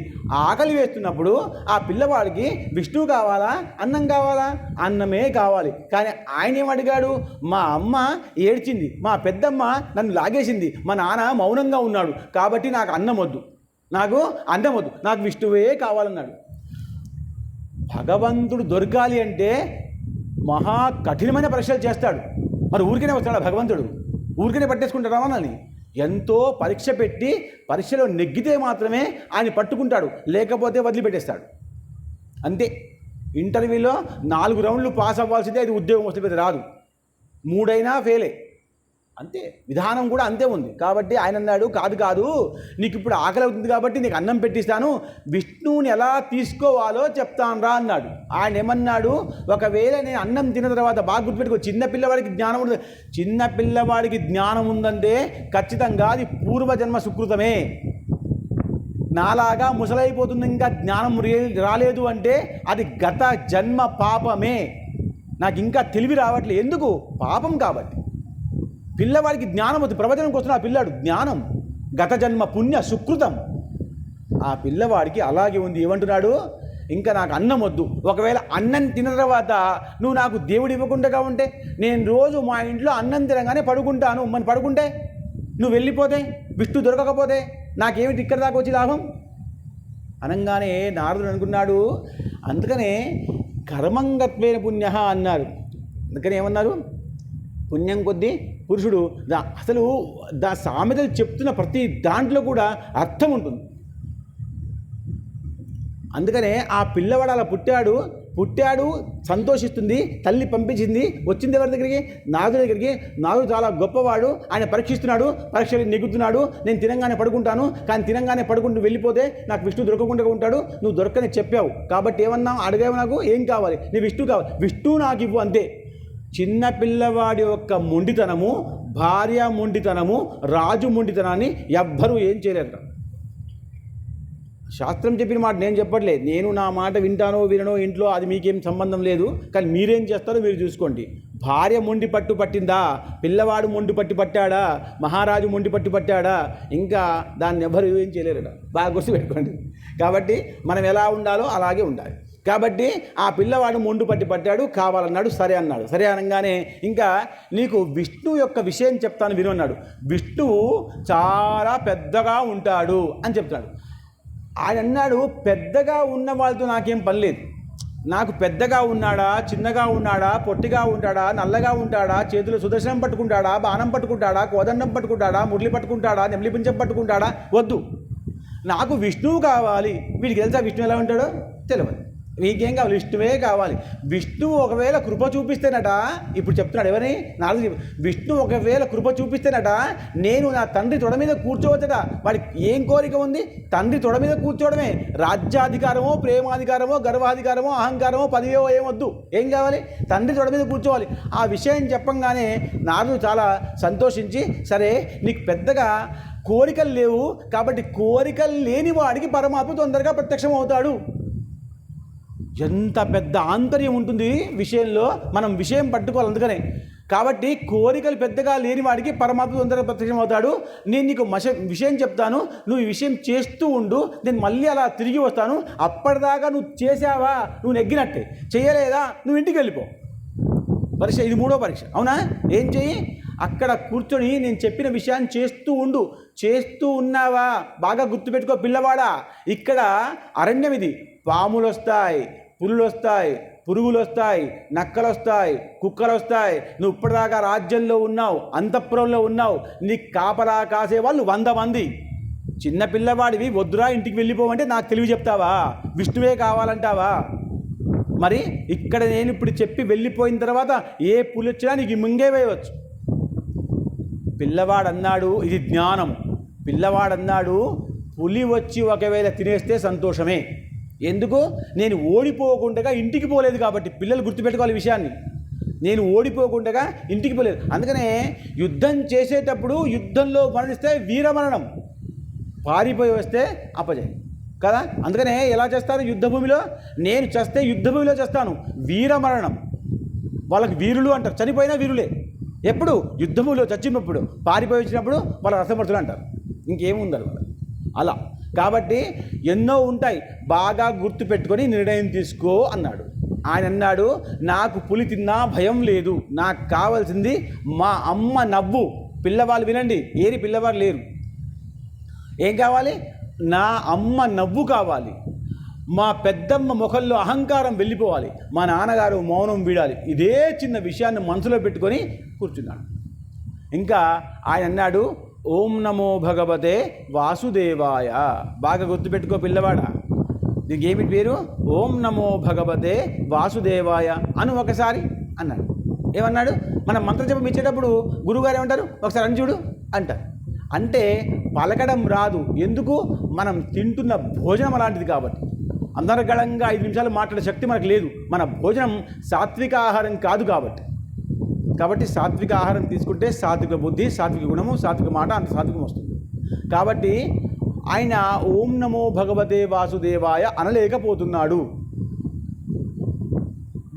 ఆకలి వేస్తున్నప్పుడు ఆ పిల్లవాడికి విష్ణువు కావాలా, అన్నం కావాలా? అన్నమే కావాలి. కానీ ఆయన ఏమడిగాడు, మా అమ్మ ఏడ్చింది, మా పెద్దమ్మ నన్ను లాగేసింది, మా నాన్న మౌనంగా ఉన్నాడు, కాబట్టి నాకు అన్నం వద్దు, నాకు విష్ణువే కావాలన్నాడు. భగవంతుడు దొరకాలి అంటే మహా కఠినమైన పరీక్షలు చేస్తాడు. మరి ఊరికనే వస్తాడా భగవంతుడు? ఊరికనే పట్టేసుకుంటాడా మనల్ని? ఎంతో పరీక్ష పెట్టి పరీక్షలో నెగ్గితే మాత్రమే ఆయన పట్టుకుంటాడు, లేకపోతే వదిలిపెట్టేస్తాడు. అంతే. ఇంటర్వ్యూలో 4 రౌండ్లు పాస్ అవ్వాల్సిందే, అది ఉద్యోగం వస్తే రాదు. 3 అయినా ఫెయిలే. అంతే. విధానం కూడా అంతే ఉంది. కాబట్టి ఆయన అన్నాడు, కాదు నీకు ఇప్పుడు ఆకలి అవుతుంది కాబట్టి నీకు అన్నం పెట్టిస్తాను, విష్ణువుని ఎలా తీసుకోవాలో చెప్తాను రా అన్నాడు. ఆయన ఏమన్నాడు, ఒకవేళ నేను అన్నం తిన్న తర్వాత బాగా గుర్తుపెట్టుకో, చిన్నపిల్లవాడికి జ్ఞానం ఉందంటే ఖచ్చితంగా అది పూర్వజన్మ సుకృతమే. నాలాగా ముసలైపోతుంది ఇంకా జ్ఞానం రాలేదు అంటే అది గత జన్మ పాపమే. నాకు ఇంకా తెలివి రావట్లేదు, ఎందుకు? పాపం కాబట్టి. పిల్లవాడికి జ్ఞానం వద్దు, ప్రవచనంకి వస్తున్న ఆ పిల్లాడు జ్ఞానం గత జన్మ పుణ్య సుకృతం. ఆ పిల్లవాడికి అలాగే ఉంది. ఏమంటున్నాడు, ఇంకా నాకు అన్నం వద్దు. ఒకవేళ అన్నం తిన్న తర్వాత నువ్వు నాకు దేవుడు ఇవ్వకుండా ఉంటే, నేను రోజు మా ఇంట్లో అన్నం తినగానే పడుకుంటాను, మరి పడుకుంటే నువ్వు వెళ్ళిపోతే, విష్ణు దొరకకపోతే నాకేమిటి ఇక్కడ దాకా వచ్చి లాభం అనగానే నారదుడు అనుకున్నాడు. అందుకనే కర్మంగత్వేన పుణ్య అన్నారు. అందుకని ఏమన్నారు, పుణ్యం కొద్దీ పురుషుడు. అసలు సామెతలు చెప్తున్న ప్రతి దాంట్లో కూడా అర్థం ఉంటుంది. అందుకనే ఆ పిల్లవాడు అలా పుట్టాడు సంతోషిస్తుంది, తల్లి పంపించింది, వచ్చింది ఎవరి దగ్గరికి? నారదుడి దగ్గరికి. నారదుడు చాలా గొప్పవాడు, ఆయన పరీక్షిస్తున్నాడు, పరీక్షలు నెగ్గుతున్నాడు. నేను తినంగానే పడుకుంటాను, కానీ తినంగానే పడుకుంటూ వెళ్ళిపోతే నాకు విష్ణు దొరకకుండా ఉంటాడు, నువ్వు దొరకని చెప్పావు కాబట్టి ఏమన్నావు, అడిగావు, నాకు ఏం కావాలి? నీ విష్ణు కావాలి, విష్ణువు నాకు ఇవ్వు అంతే. చిన్న పిల్లవాడి యొక్క మొండితనము, భార్య మొండితనము, రాజు మొండితనాన్ని ఎవ్వరూ ఏం చేయలేరు. శాస్త్రం చెప్పిన మాట నేను చెప్పట్లేదు, నేను నా మాట వినో ఇంట్లో అది మీకేం సంబంధం లేదు. కానీ మీరేం చేస్తారో మీరు చూసుకోండి. భార్య మొండి పట్టిందా, పిల్లవాడు మొండి పట్టాడా, మహారాజు మొండి పట్టాడా, ఇంకా దాన్ని ఎవరు ఏం చేయలేరు. బాగా గుర్తుపెట్టుకోండి. కాబట్టి మనం ఎలా ఉండాలో అలాగే ఉండాలి. కాబట్టి ఆ పిల్లవాడు మొండు పట్టాడు, కావాలన్నాడు, సరే అన్నాడు. సరే అనగానే ఇంకా నీకు విష్ణువు యొక్క విషయం చెప్తాను విను అన్నాడు. విష్ణువు చాలా పెద్దగా ఉంటాడు అని చెప్తాడు. ఆయన అన్నాడు, పెద్దగా ఉన్న వాళ్ళతో నాకేం పని లేదు, నాకు పెద్దగా ఉన్నాడా, చిన్నగా ఉన్నాడా, పొట్టిగా ఉంటాడా, నల్లగా ఉంటాడా, చేతిలో సుదర్శనం పట్టుకుంటాడా, బాణం పట్టుకుంటాడా, కోదండం పట్టుకుంటాడా, మురళి పట్టుకుంటాడా, నెమలి పింఛం పట్టుకుంటాడా, వద్దు. నాకు విష్ణువు కావాలి. వీడికి తెలుసా విష్ణువు ఎలా ఉంటాడో? తెలియదు. మీకేం కావాలి? విష్ణువే కావాలి. విష్ణువు ఒకవేళ కృప చూపిస్తేనట, ఇప్పుడు చెప్తున్నాడు ఎవరిని? నారదుడు. విష్ణువు ఒకవేళ కృప చూపిస్తేనట నేను నా తండ్రి తొడ మీద కూర్చోవచ్చట. వాడికి ఏం కోరిక ఉంది? తండ్రి తొడ మీద కూర్చోవడమే. రాజ్యాధికారమో, ప్రేమాధికారమో, గర్వాధికారమో, అహంకారమో, పదవియో ఏమొద్దు. ఏం కావాలి? తండ్రి తొడ మీద కూర్చోవాలి. ఆ విషయం చెప్పంగానే నారదుడు చాలా సంతోషించి, సరే నీకు పెద్దగా కోరికలు లేవు కాబట్టి కోరికలు లేని వాడికి పరమాత్మ తొందరగా ప్రత్యక్షం అవుతాడు. ఎంత పెద్ద ఆంతర్యం ఉంటుంది విషయంలో, మనం విషయం పట్టుకోవాలి. అందుకనే కాబట్టి కోరికలు పెద్దగా లేని వాడికి పరమాత్మ తొందరగా ప్రత్యక్షం అవుతాడు. నేను నీకు విషయం చెప్తాను, నువ్వు ఈ విషయం చేస్తూ ఉండు, నేను మళ్ళీ అలా తిరిగి వస్తాను. అప్పటిదాకా నువ్వు చేసావా నువ్వు నెగ్గినట్టే, చేయలేదా నువ్వు ఇంటికి వెళ్ళిపో. పరీక్ష ఇది 3వ పరీక్ష, అవునా? ఏం చెయ్యి, అక్కడ కూర్చొని నేను చెప్పిన విషయాన్ని చేస్తూ ఉండు. చేస్తూ ఉన్నావా? బాగా గుర్తుపెట్టుకో పిల్లవాడా, ఇక్కడ అరణ్యం ఇది. పాములు వస్తాయి, పులులు వస్తాయి, పురుగులు వస్తాయి, నక్కలు వస్తాయి, కుక్కలు వస్తాయి. నువ్వు ఇప్పటిదాకా రాజ్యంలో ఉన్నావు, అంతఃపురంలో ఉన్నావు, నీకు కాపలా కాసేవాళ్ళు 100 మంది. చిన్న పిల్లవాడివి వద్దురా ఇంటికి వెళ్ళిపోవంటే నాకు తెలివి చెప్తావా? విష్ణువే కావాలంటావా? మరి ఇక్కడ నేను ఇప్పుడు చెప్పి వెళ్ళిపోయిన తర్వాత ఏ పులి వచ్చినా నీకు ముంగే వేయవచ్చు. పిల్లవాడన్నాడు, ఇది జ్ఞానం. పిల్లవాడన్నాడు, పులి వచ్చి ఒకవేళ తినేస్తే సంతోషమే. ఎందుకు? నేను ఓడిపోకుండా ఇంటికి పోలేదు కాబట్టి. పిల్లలు గుర్తుపెట్టుకోవాలి విషయాన్ని. నేను ఓడిపోకుండా ఇంటికి పోలేదు. అందుకనే యుద్ధం చేసేటప్పుడు యుద్ధంలో మరణిస్తే వీరమరణం, పారిపోయి వస్తే అపజయం కదా. అందుకనే ఎలా చేస్తాను యుద్ధభూమిలో? నేను చేస్తే యుద్ధభూమిలో చేస్తాను వీరమరణం. వాళ్ళకి వీరులు అంటారు, చనిపోయినా వీరులే. ఎప్పుడు? యుద్ధభూమిలో చచ్చినప్పుడు, పారిపోయి వచ్చినప్పుడు వాళ్ళ రసమర్థులు అంటారు. ఇంకేముందరు వాళ్ళ అలా. కాబట్టి ఎన్నో ఉంటాయి, బాగా గుర్తుపెట్టుకొని నిర్ణయం తీసుకో అన్నాడు. ఆయన అన్నాడు, నాకు పులి తిన్నా భయం లేదు, నాకు కావాల్సింది మా అమ్మ నవ్వు. పిల్లవాళ్ళు వినండి, ఏరి పిల్లవాళ్ళు లేరు. ఏం కావాలి? నా అమ్మ నవ్వు కావాలి, మా పెద్దమ్మ ముఖంలో అహంకారం వెళ్ళిపోవాలి, మా నాన్నగారు మౌనం వీడాలి. ఇదే చిన్న విషయాన్ని మనసులో పెట్టుకొని కూర్చున్నాడు. ఇంకా ఆయన అన్నాడు, ఓం నమో భగవతే వాసుదేవాయ. బాగా గుర్తుపెట్టుకో పిల్లవాడా, దీనికి ఏమిటి పేరు? ఓం నమో భగవతే వాసుదేవాయ అను ఒకసారి అన్నాడు. ఏమన్నాడు? మనం మంత్రజపం ఇచ్చేటప్పుడు గురువుగారు ఏమంటారు? ఒకసారి అని చూడు అంటారు. అంటే పలకడం రాదు. ఎందుకు? మనం తింటున్న భోజనం అలాంటిది కాబట్టి. అందరగళంగా 5 నిమిషాలు మాట్లాడే శక్తి మనకు లేదు. మన భోజనం సాత్విక ఆహారం కాదు కాబట్టి సాత్విక ఆహారం తీసుకుంటే సాత్విక బుద్ధి, సాత్విక గుణము, సాత్విక మాట, అంత సాత్వికం వస్తుంది. కాబట్టి ఆయన ఓం నమో భగవతే వాసుదేవాయ అనలేకపోతున్నాడు.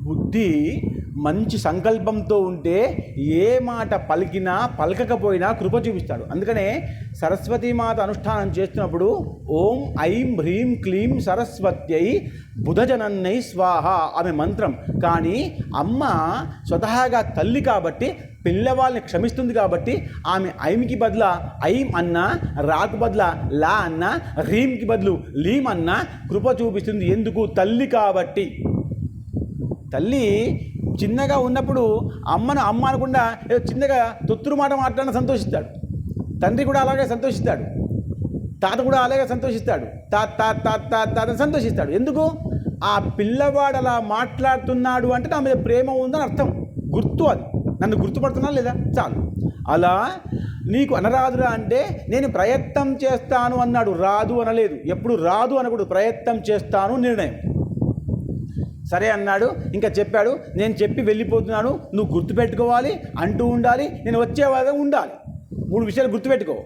బుద్ధి మంచి సంకల్పంతో ఉంటే ఏ మాట పలికినా పలకకపోయినా కృప చూపిస్తాడు. అందుకనే సరస్వతీమాత అనుష్ఠానం చేస్తున్నప్పుడు ఓం ఐం హ్రీం క్లీం సరస్వత్యై బుధజనన్నై స్వాహ ఆమె మంత్రం. కానీ అమ్మ స్వతహాగా తల్లి కాబట్టి పిల్లవాళ్ళని క్షమిస్తుంది కాబట్టి ఆమె ఐంకి బదుల ఐం అన్నా, రాకు బదుల లా అన్నా, హ్రీంకి బదులు లీం అన్నా కృప చూపిస్తుంది. ఎందుకు? తల్లి కాబట్టి. తల్లి చిన్నగా ఉన్నప్పుడు అమ్మను అమ్మ అనకుండా ఏదో చిన్నగా తొత్తురు మాట మాట్లాడిన సంతోషిస్తాడు. తండ్రి కూడా అలాగే సంతోషిస్తాడు, తాత కూడా అలాగే సంతోషిస్తాడు, తాత సంతోషిస్తాడు. ఎందుకు? ఆ పిల్లవాడు అలా మాట్లాడుతున్నాడు అంటే నా మీద ప్రేమ ఉందని అర్థం, గుర్తు. అది నన్ను గుర్తుపడుతున్నా లేదా చాలు. అలా నీకు అనరాదురా అంటే నేను ప్రయత్నం చేస్తాను అన్నాడు, రాదు అనలేదు. ఎప్పుడు రాదు అనకూడదు, ప్రయత్నం చేస్తాను నిర్ణయం. సరే అన్నాడు. ఇంకా చెప్పాడు, నేను చెప్పి వెళ్ళిపోతున్నాను, నువ్వు గుర్తుపెట్టుకోవాలి, అంటూ ఉండాలి, నేను వచ్చేవాళ్ళ ఉండాలి. 3 విషయాలు గుర్తుపెట్టుకో.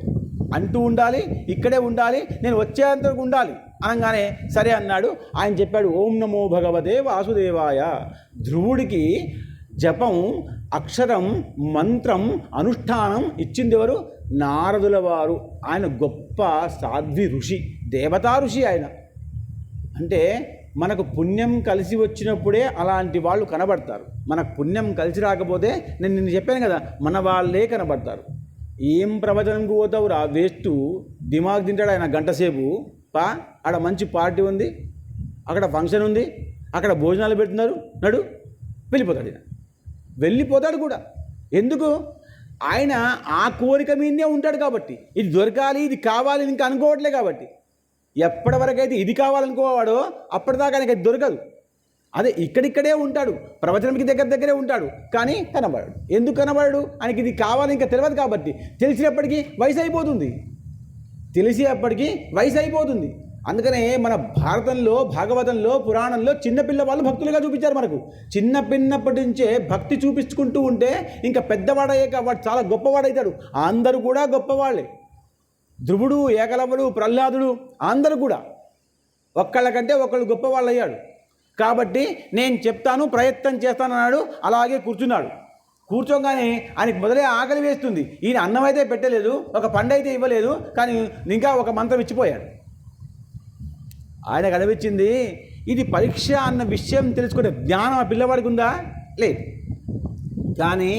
అంటూ ఉండాలి, ఇక్కడే ఉండాలి, నేను వచ్చేంత ఉండాలి అనగానే సరే అన్నాడు. ఆయన చెప్పాడు ఓం నమో భగవతే వాసుదేవాయ. ధ్రువుడికి జపం, అక్షరం, మంత్రం, అనుష్ఠానం ఇచ్చింది ఎవరు? నారదుల వారు. ఆయన గొప్ప సాధ్వి ఋషి, దేవతా ఋషి ఆయన. అంటే మనకు పుణ్యం కలిసి వచ్చినప్పుడే అలాంటి వాళ్ళు కనబడతారు. మనకు పుణ్యం కలిసి రాకపోతే నేను నిన్ను చెప్పాను కదా, మన వాళ్ళే కనబడతారు. ఏం ప్రవచనంకి పోతావురా వేస్తూ దిమాగ్ తింటాడు ఆయన గంటసేపు. అక్కడ మంచి పార్టీ ఉంది, అక్కడ ఫంక్షన్ ఉంది, అక్కడ భోజనాలు పెడుతున్నారు, నడు వెళ్ళిపోతాడు. ఆయన వెళ్ళిపోతాడు కూడా. ఎందుకు? ఆయన ఆ కోరిక మీదే ఉంటాడు కాబట్టి. ఇది దొరకాలి, ఇది కావాలి ఇంకా అనుకోవట్లే కాబట్టి. ఎప్పటివరకైతే ఇది కావాలనుకోవాడో అప్పటిదాకా ఆయనకి అది దొరకదు. అదే ఇక్కడిక్కడే ఉంటాడు, ప్రవచనంకి దగ్గరే ఉంటాడు, కానీ కనబడాడు. ఎందుకు కనబడాడు? ఆయనకి ఇది కావాలి ఇంకా తెలియదు కాబట్టి. తెలిసినప్పటికీ వయసు అయిపోతుంది. అందుకనే మన భారతంలో, భాగవతంలో, పురాణంలో చిన్నపిల్ల వాళ్ళు భక్తులుగా చూపించారు మనకు. చిన్నప్పటి నుంచే భక్తి చూపించుకుంటూ ఉంటే ఇంకా పెద్దవాడయ్యాక వాడు చాలా గొప్పవాడవుతాడు. అందరూ కూడా గొప్పవాళ్ళే. ధ్రువుడు, ఏకలవ్యుడు, ప్రహ్లాదుడు అందరూ కూడా ఒక్కళ్ళకంటే ఒకళ్ళు గొప్పవాళ్ళు అయ్యాడు. కాబట్టి నేను చెప్తాను, ప్రయత్నం చేస్తానన్నాడు. అలాగే కూర్చున్నాడు. కూర్చోగానే ఆయనకి మొదలే ఆకలి వేస్తుంది. ఈయన అన్నం అయితే పెట్టలేదు, ఒక పండు అయితే ఇవ్వలేదు, కానీ ఇంకా ఒక మంత్రం ఇచ్చిపోయాడు. ఆయనకు అనిపించింది ఇది పరీక్ష అన్న విషయం తెలుసుకునే జ్ఞానం ఆ పిల్లవాడికి ఉందా? లేదు. కానీ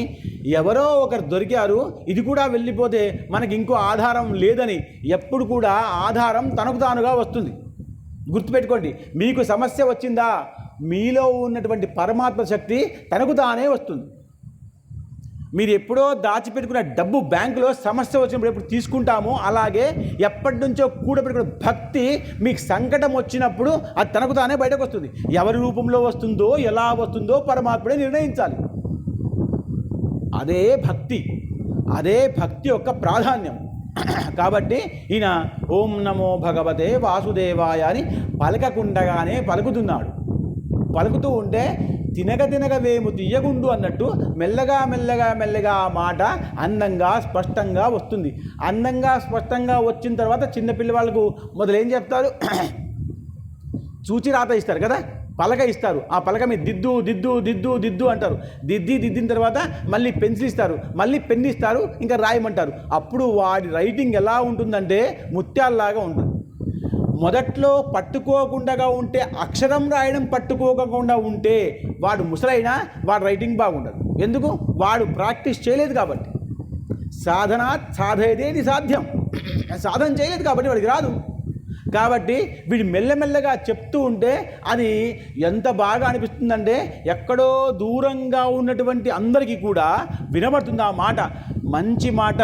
ఎవరో ఒకరు దొరికారు, ఇది కూడా వెళ్ళిపోతే మనకి ఇంకో ఆధారం లేదని. ఎప్పుడు కూడా ఆధారం తనకు తానుగా వస్తుంది. గుర్తుపెట్టుకోండి, మీకు సమస్య వచ్చిందా, మీలో ఉన్నటువంటి పరమాత్మ శక్తి తనకు తానే వస్తుంది. మీరు ఎప్పుడో దాచిపెట్టుకున్న డబ్బు బ్యాంకులో సమస్య వచ్చినప్పుడు ఎప్పుడు తీసుకుంటామో, అలాగే ఎప్పటి నుంచో కూడబెట్టుకున్న భక్తి మీకు సంకటం వచ్చినప్పుడు అది తనకు తానే బయటకు వస్తుంది. ఎవరి రూపంలో వస్తుందో, ఎలా వస్తుందో పరమాత్ముడే నిర్ణయించాలి. అదే భక్తి, అదే భక్తి యొక్క ప్రాధాన్యం. కాబట్టి ఈయన ఓం నమో భగవతే వాసుదేవాయ అని పలకకుండగానే పలుకుతున్నాడు. పలుకుతూ ఉంటే తినగ వేము తీయగుండు అన్నట్టు మెల్లగా మెల్లగా మెల్లగా ఆ మాట అందంగా స్పష్టంగా వస్తుంది. అందంగా స్పష్టంగా వచ్చిన తర్వాత చిన్నపిల్లవాళ్ళకు మొదలేం చెప్తారు, చూచి రాత ఇస్తారు కదా, పలక ఇస్తారు. ఆ పలక మీద దిద్దు దిద్దు దిద్దు దిద్దు అంటారు. దిద్దిన తర్వాత మళ్ళీ పెన్సిల్ ఇస్తారు, మళ్ళీ పెన్ ఇస్తారు, ఇంకా రాయమంటారు. అప్పుడు వాడి రైటింగ్ ఎలా ఉంటుందంటే ముత్యాల్లాగా ఉంటుంది. మొదట్లో పట్టుకోకుండా ఉంటే, అక్షరం రాయడం పట్టుకోకుండా ఉంటే వాడు ముసలైనా వాడు రైటింగ్ బాగుండదు. ఎందుకు? వాడు ప్రాక్టీస్ చేయలేదు కాబట్టి. సాధయదేది సాధ్యం, సాధన చేయలేదు కాబట్టి వాడికి రాదు. కాబట్టి వీడు మెల్లమెల్లగా చెప్తూ ఉంటే అది ఎంత బాగా అనిపిస్తుందంటే ఎక్కడో దూరంగా ఉన్నటువంటి అందరికీ కూడా వినబడుతుంది ఆ మాట. మంచి మాట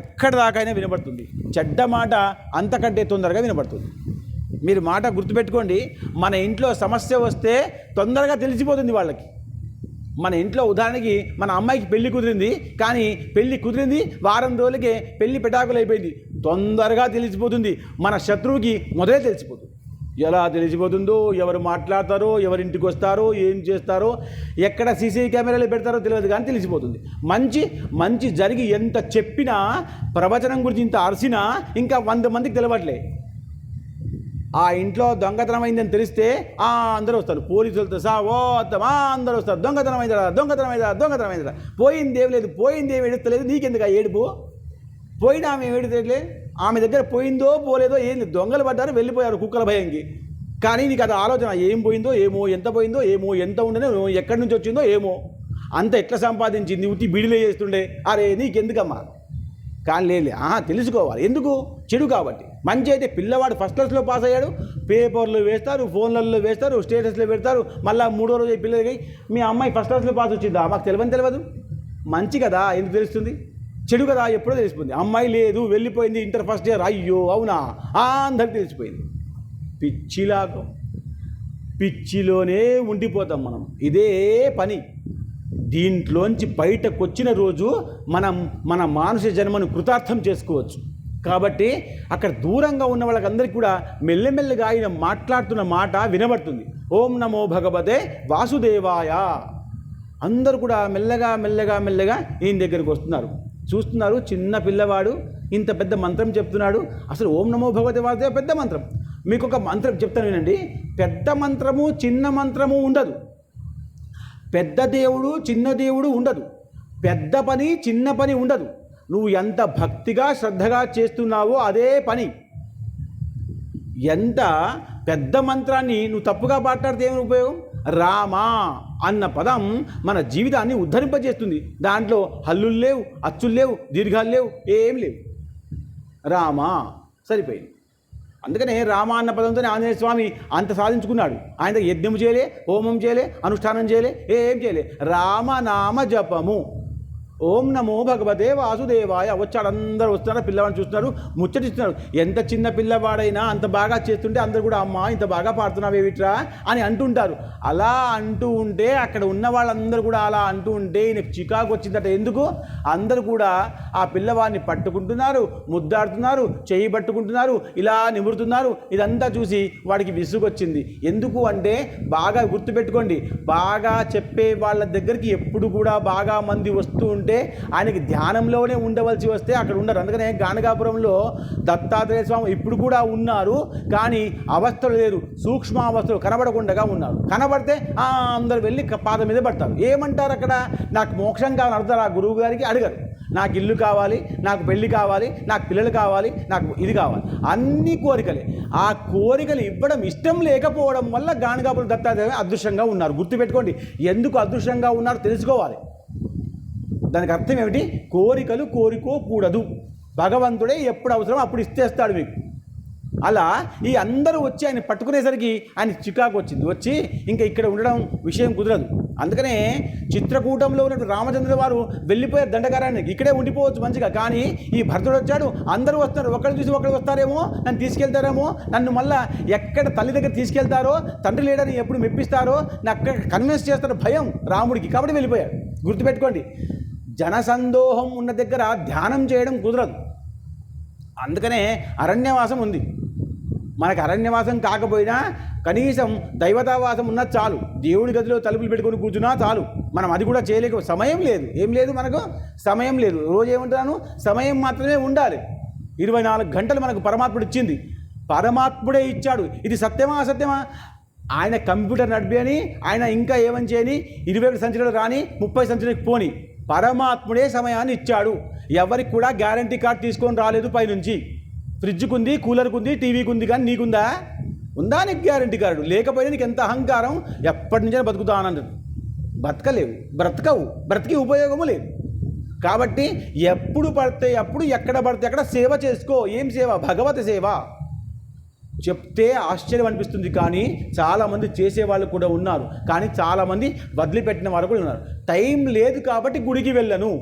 ఎక్కడ దాకైనా వినబడుతుంది, చెడ్డ మాట అంతకంటే తొందరగా వినబడుతుంది. మీరు మాట గుర్తుపెట్టుకోండి, మన ఇంట్లో సమస్య వస్తే తొందరగా తెలిసిపోతుంది వాళ్ళకి. మన ఇంట్లో ఉదాహరణకి మన అమ్మాయికి పెళ్లి కుదిరింది, కానీ పెళ్లి కుదిరింది వారం రోజులకే పెళ్లి పెటాకులు అయిపోయింది, తొందరగా తెలిసిపోతుంది. మన శత్రువుకి మొదలే తెలిసిపోతుంది. ఎలా తెలిసిపోతుందో, ఎవరు మాట్లాడతారో, ఎవరింటికి వస్తారో, ఏం చేస్తారో, ఎక్కడ సీసీ కెమెరాలు పెడతారో తెలియదు, కానీ తెలిసిపోతుంది. మంచి జరిగి ఎంత చెప్పినా, ప్రవచనం గురించి ఇంత అరిసినా ఇంకా 100 మందికి తెలవట్లే. ఆ ఇంట్లో దొంగతనం అయిందని తెలిస్తే అందరూ వస్తారు, పోలీసులతో సహా అందరూ వస్తారు. దొంగతనం అయిందా, పోయిందేం లేదు, పోయిందేమి ఏడుస్తలేదు, నీకెందుకు ఆ ఏడుపు, పోయినా ఆమె ఏడుతలే, ఆమె దగ్గర పోయిందో పోలేదో ఏం లేదు, దొంగలు పడ్డారు వెళ్ళిపోయారు కుక్కల భయంకి. కానీ నీకు అది ఆలోచన, ఏం పోయిందో ఏమో, ఎంత పోయిందో ఏమో, ఎంత ఉండనో, ఎక్కడి నుంచి వచ్చిందో ఏమో, అంత ఎట్లా సంపాదించింది, ఉత్తి బీడిలే చేస్తుండే, అరే నీకెందుకమ్మా. కానీ లేదు, తెలుసుకోవాలి. ఎందుకు? చెడు కాబట్టి. మంచి అయితే పిల్లవాడు ఫస్ట్ క్లాస్లో పాస్ అయ్యాడు, పేపర్లు వేస్తారు, ఫోన్లలో వేస్తారు, స్టేటస్లో పెడతారు. మళ్ళీ 3వ రోజు పిల్లలకి మీ అమ్మాయి ఫస్ట్ క్లాస్లో పాస్ వచ్చిందా, మాకు తెలియదు. మంచి కదా, ఎందుకు తెలుస్తుంది? చెడు కదా, ఎప్పుడో తెలిసిపోయింది. అమ్మాయి లేదు, వెళ్ళిపోయింది, ఇంటర్ ఫస్ట్ ఇయర్, అయ్యో అవునా, అందరికి తెలిసిపోయింది. పిచ్చిలోనే ఉండిపోతాం మనం. ఇదే పని. దీంట్లోంచి బయటకు వచ్చిన రోజు మన మానసిక జన్మను కృతార్థం చేసుకోవచ్చు. కాబట్టి అక్కడ దూరంగా ఉన్న వాళ్ళకందరికీ కూడా మెల్లమెల్లగా ఆయన మాట్లాడుతున్న మాట వినబడుతుంది. ఓం నమో భగవతే వాసుదేవాయ. అందరూ కూడా మెల్లగా మెల్లగా మెల్లగా ఈయన దగ్గరికి వస్తున్నారు. చూస్తున్నారు, చిన్న పిల్లవాడు ఇంత పెద్ద మంత్రం చెప్తున్నాడు. అసలు ఓం నమో భగవతే వాసుదేవ పెద్ద మంత్రం. మీకు ఒక మంత్రం చెప్తాను వినండి. పెద్ద మంత్రము చిన్న మంత్రము ఉండదు, పెద్ద దేవుడు చిన్న దేవుడు ఉండదు, పెద్ద పని చిన్న పని ఉండదు. నువ్వు ఎంత భక్తిగా శ్రద్ధగా చేస్తున్నావో అదే పని. ఎంత పెద్ద మంత్రాన్ని నువ్వు తప్పుగా మాట్లాడితే ఏమి ఉపయోగం? రామా అన్న పదం మన జీవితాన్ని ఉద్ధరింపజేస్తుంది. దాంట్లో హల్లులు లేవు, అచ్చులు లేవు, దీర్ఘాలు లేవు, ఏం లేవు. రామా సరిపోయింది. అందుకనే రామ అన్న పదంతో ఆంజనేయ స్వామి అంత సాధించుకున్నాడు. ఆయన యజ్ఞం చేయలే, హోమం చేయలే, అనుష్ఠానం చేయలే, ఏం చేయలే, రామనామ జపము. ఓం నమో భగవతే వాసుదేవాయ. వచ్చాడు, అందరూ వస్తున్నారు, పిల్లవాడిని చూస్తున్నారు, ముచ్చటిస్తున్నారు. ఎంత చిన్న పిల్లవాడైనా అంత బాగా చేస్తుంటే అందరూ కూడా అమ్మ ఇంత బాగా పాడుతున్నావేమిట్రా అని అంటుంటారు. అలా అంటూ ఉంటే అక్కడ ఉన్న వాళ్ళందరూ కూడా అలా అంటూ ఉంటే ఈయనకు చికాకు వచ్చిందట. ఎందుకు? అందరూ కూడా ఆ పిల్లవాడిని పట్టుకుంటున్నారు, ముద్దాడుతున్నారు, చేయి పట్టుకుంటున్నారు, ఇలా నిమురుతున్నారు. ఇదంతా చూసి వాడికి విసుగొచ్చింది. ఎందుకు అంటే బాగా గుర్తుపెట్టుకోండి, బాగా చెప్పే వాళ్ళ దగ్గరికి ఎప్పుడు కూడా బాగా మంది వస్తూ ఉంటే ఆయనకి ధ్యానంలోనే ఉండవలసి వస్తే అక్కడ ఉండరు. అందుకనే గాణగాపురంలో దత్తాత్రేయ స్వామి ఇప్పుడు కూడా ఉన్నారు, కానీ అవస్థలు లేరు, సూక్ష్మ అవస్థలు కనబడకుండా ఉన్నారు. కనబడితే అందరు వెళ్ళి పాదం మీద పడతారు. ఏమంటారు అక్కడ? నాకు మోక్షం కావాలని అడుగుతారు. ఆ గురువు గారికి అడగరు. నాకు ఇల్లు కావాలి, నాకు పెళ్ళి కావాలి, నాకు పిల్లలు కావాలి, నాకు ఇది కావాలి, అన్ని కోరికలే. ఆ కోరికలు ఇవ్వడం ఇష్టం లేకపోవడం వల్ల గాణగాపురం దత్తాత్రేయ అదృశ్యంగా ఉన్నారు. గుర్తుపెట్టుకోండి, ఎందుకు అదృశ్యంగా ఉన్నారో తెలుసుకోవాలి. దానికి అర్థం ఏమిటి? కోరికలు కోరుకోకూడదు. భగవంతుడే ఎప్పుడు అవసరం అప్పుడు ఇస్తేస్తాడు మీకు. అలా ఈ అందరూ వచ్చి ఆయన పట్టుకునేసరికి ఆయన చికాకు వచ్చింది. వచ్చి ఇంకా ఇక్కడ ఉండడం విషయం కుదరదు. అందుకనే చిత్రకూటంలో ఉన్నట్టు రామచంద్ర వారు వెళ్ళిపోయారు దండకారానికి. ఇక్కడే ఉండిపోవచ్చు మంచిగా, కానీ ఈ భరతుడు వచ్చాడు, అందరూ వస్తారు, ఒకళ్ళు చూసి ఒకళ్ళు వస్తారేమో, నన్ను తీసుకెళ్తారేమో, నన్ను మళ్ళీ ఎక్కడ తల్లి దగ్గర తీసుకెళ్తారో, తండ్రి లేడని ఎప్పుడు మెప్పిస్తారో, నాకు కన్విన్స్ చేస్తారో భయం రాముడికి, కాబట్టి వెళ్ళిపోయాడు. గుర్తుపెట్టుకోండి, జనసందోహం ఉన్న దగ్గర ధ్యానం చేయడం కుదరదు. అందుకనే అరణ్యవాసం ఉంది. మనకు అరణ్యవాసం కాకపోయినా కనీసం దైవతావాసం ఉన్నది చాలు. దేవుడి గదిలో తలుపులు పెట్టుకొని కూర్చున్నా చాలు. మనం అది కూడా చేయలేక సమయం లేదు. ఏం లేదు, మనకు సమయం లేదు. రోజు ఏమంటున్నాను, సమయం మాత్రమే ఉండాలి. 24 గంటలు మనకు పరమాత్ముడు ఇచ్చింది. పరమాత్ముడే ఇచ్చాడు. ఇది సత్యమా అసత్యమా? ఆయన కంప్యూటర్ నడిపి అని, ఆయన ఇంకా ఏమని చేయని, 21 సంవత్సరాలు రాని, 30 సంవత్సరాలకు పోని, పరమాత్ముడే సమయాన్ని ఇచ్చాడు. ఎవరికి కూడా గ్యారంటీ కార్డు తీసుకొని రాలేదు పైనుంచి. ఫ్రిడ్జ్కి ఉంది, కూలర్కి ఉంది, టీవీకి ఉంది, కానీ నీకుందా? ఉందా నీకు గ్యారంటీ కార్డు? లేకపోయినా నీకు ఎంత అహంకారం, ఎప్పటి నుంచైనా బతుకుతానన్నది. బతకలేవు, బ్రతికి ఉపయోగము లేదు. కాబట్టి ఎప్పుడు పడితే అప్పుడు, ఎక్కడ పడితే అక్కడ సేవ చేసుకో. ఏం సేవ? భగవత్ సేవ. చెప్తే ఆశ్చర్యం అనిపిస్తుంది, కానీ చాలామంది చేసేవాళ్ళు కూడా ఉన్నారు, కానీ చాలామంది వదిలిపెట్టిన వారు కూడా ఉన్నారు. టైం లేదు కాబట్టి గుడికి వెళ్ళను.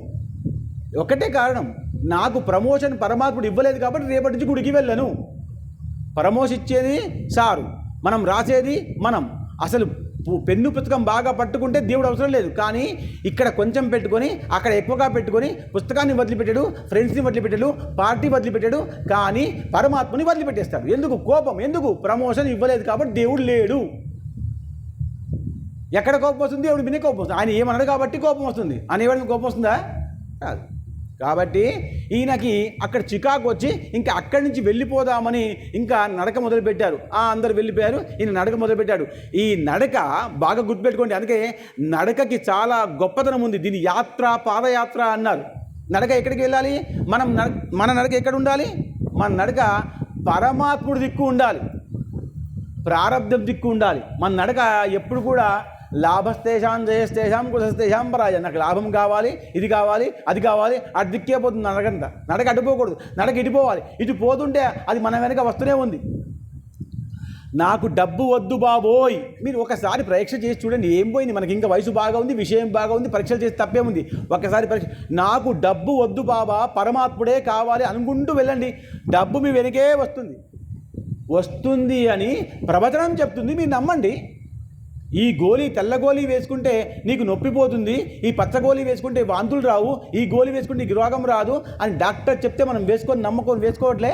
ఒకటే కారణం, నాకు ప్రమోషన్ పరమాత్ముడు ఇవ్వలేదు కాబట్టి రేపటి నుంచి గుడికి వెళ్ళను. ప్రమోషన్ ఇచ్చేది సారు, మనం రాసేది మనం. అసలు పెన్ను పుస్తకం బాగా పట్టుకుంటే దేవుడు అవసరం లేదు, కానీ ఇక్కడ కొంచెం పెట్టుకొని అక్కడ ఎక్కువగా పెట్టుకొని పుస్తకాన్ని వదిలిపెట్టాడు, ఫ్రెండ్స్ని వదిలిపెట్టాడు, పార్టీ వదిలిపెట్టాడు, కానీ పరమాత్మని వదిలిపెట్టేస్తాడు. ఎందుకు? కోపం. ఎందుకు? ప్రమోషన్ ఇవ్వలేదు కాబట్టి దేవుడు లేడు. ఎక్కడ కోపం వస్తుంది? దేవుడు వినే కోపం వస్తుంది. ఆయన ఏమన్నాడు కాబట్టి కోపం వస్తుంది. అనేవాడికి కోపం వస్తుందా? కాదు. కాబట్టి ఈయనకి అక్కడ చికాకు వచ్చి ఇంకా అక్కడి నుంచి వెళ్ళిపోదామని ఇంకా నడక మొదలుపెట్టారు. అందరు వెళ్ళిపోయారు, ఈయన నడక మొదలుపెట్టాడు. ఈ నడక బాగా గుర్తుపెట్టుకోండి. అందుకే నడకకి చాలా గొప్పతనం ఉంది. దీని యాత్ర, పాదయాత్ర అన్నారు. నడక ఎక్కడికి వెళ్ళాలి? మన నడక ఎక్కడ ఉండాలి? మన నడక పరమాత్ముడి దిక్కు ఉండాలి, ప్రారబ్ధం దిక్కు ఉండాలి. మన నడక ఎప్పుడు కూడా లాభస్తేషాం జయస్తేషాం కుశస్తేషాం పరాజ. నాకు లాభం కావాలి, ఇది కావాలి, అది కావాలి, అటు దిక్కే పోతుంది నడకంతా. నడక అడ్డుపోకూడదు, నడక ఇటుపోవాలి. ఇటు పోతుంటే అది మన వెనక వస్తూనే ఉంది. నాకు డబ్బు వద్దు బాబోయ్. మీరు ఒకసారి పరీక్ష చేసి చూడండి, ఏం పోయింది మనకి. ఇంకా వయసు బాగా ఉంది, విషయం బాగా ఉంది, పరీక్షలు చేసి తప్పేముంది. ఒకసారి పరీక్ష, నాకు డబ్బు వద్దు బాబా, పరమాత్ముడే కావాలి అనుకుంటూ వెళ్ళండి. డబ్బు మీ వెనకే వస్తుంది అని ప్రవచనం చెప్తుంది, మీరు నమ్మండి. ఈ గోళీ, తెల్ల గోళీ వేసుకుంటే నీకు నొప్పిపోతుంది, ఈ పచ్చ గోళీ వేసుకుంటే వాంతులు రావు, ఈ గోళీ వేసుకుంటే నీకు రోగం రాదు అని డాక్టర్ చెప్తే మనం నమ్ముకొని వేసుకోవట్లే.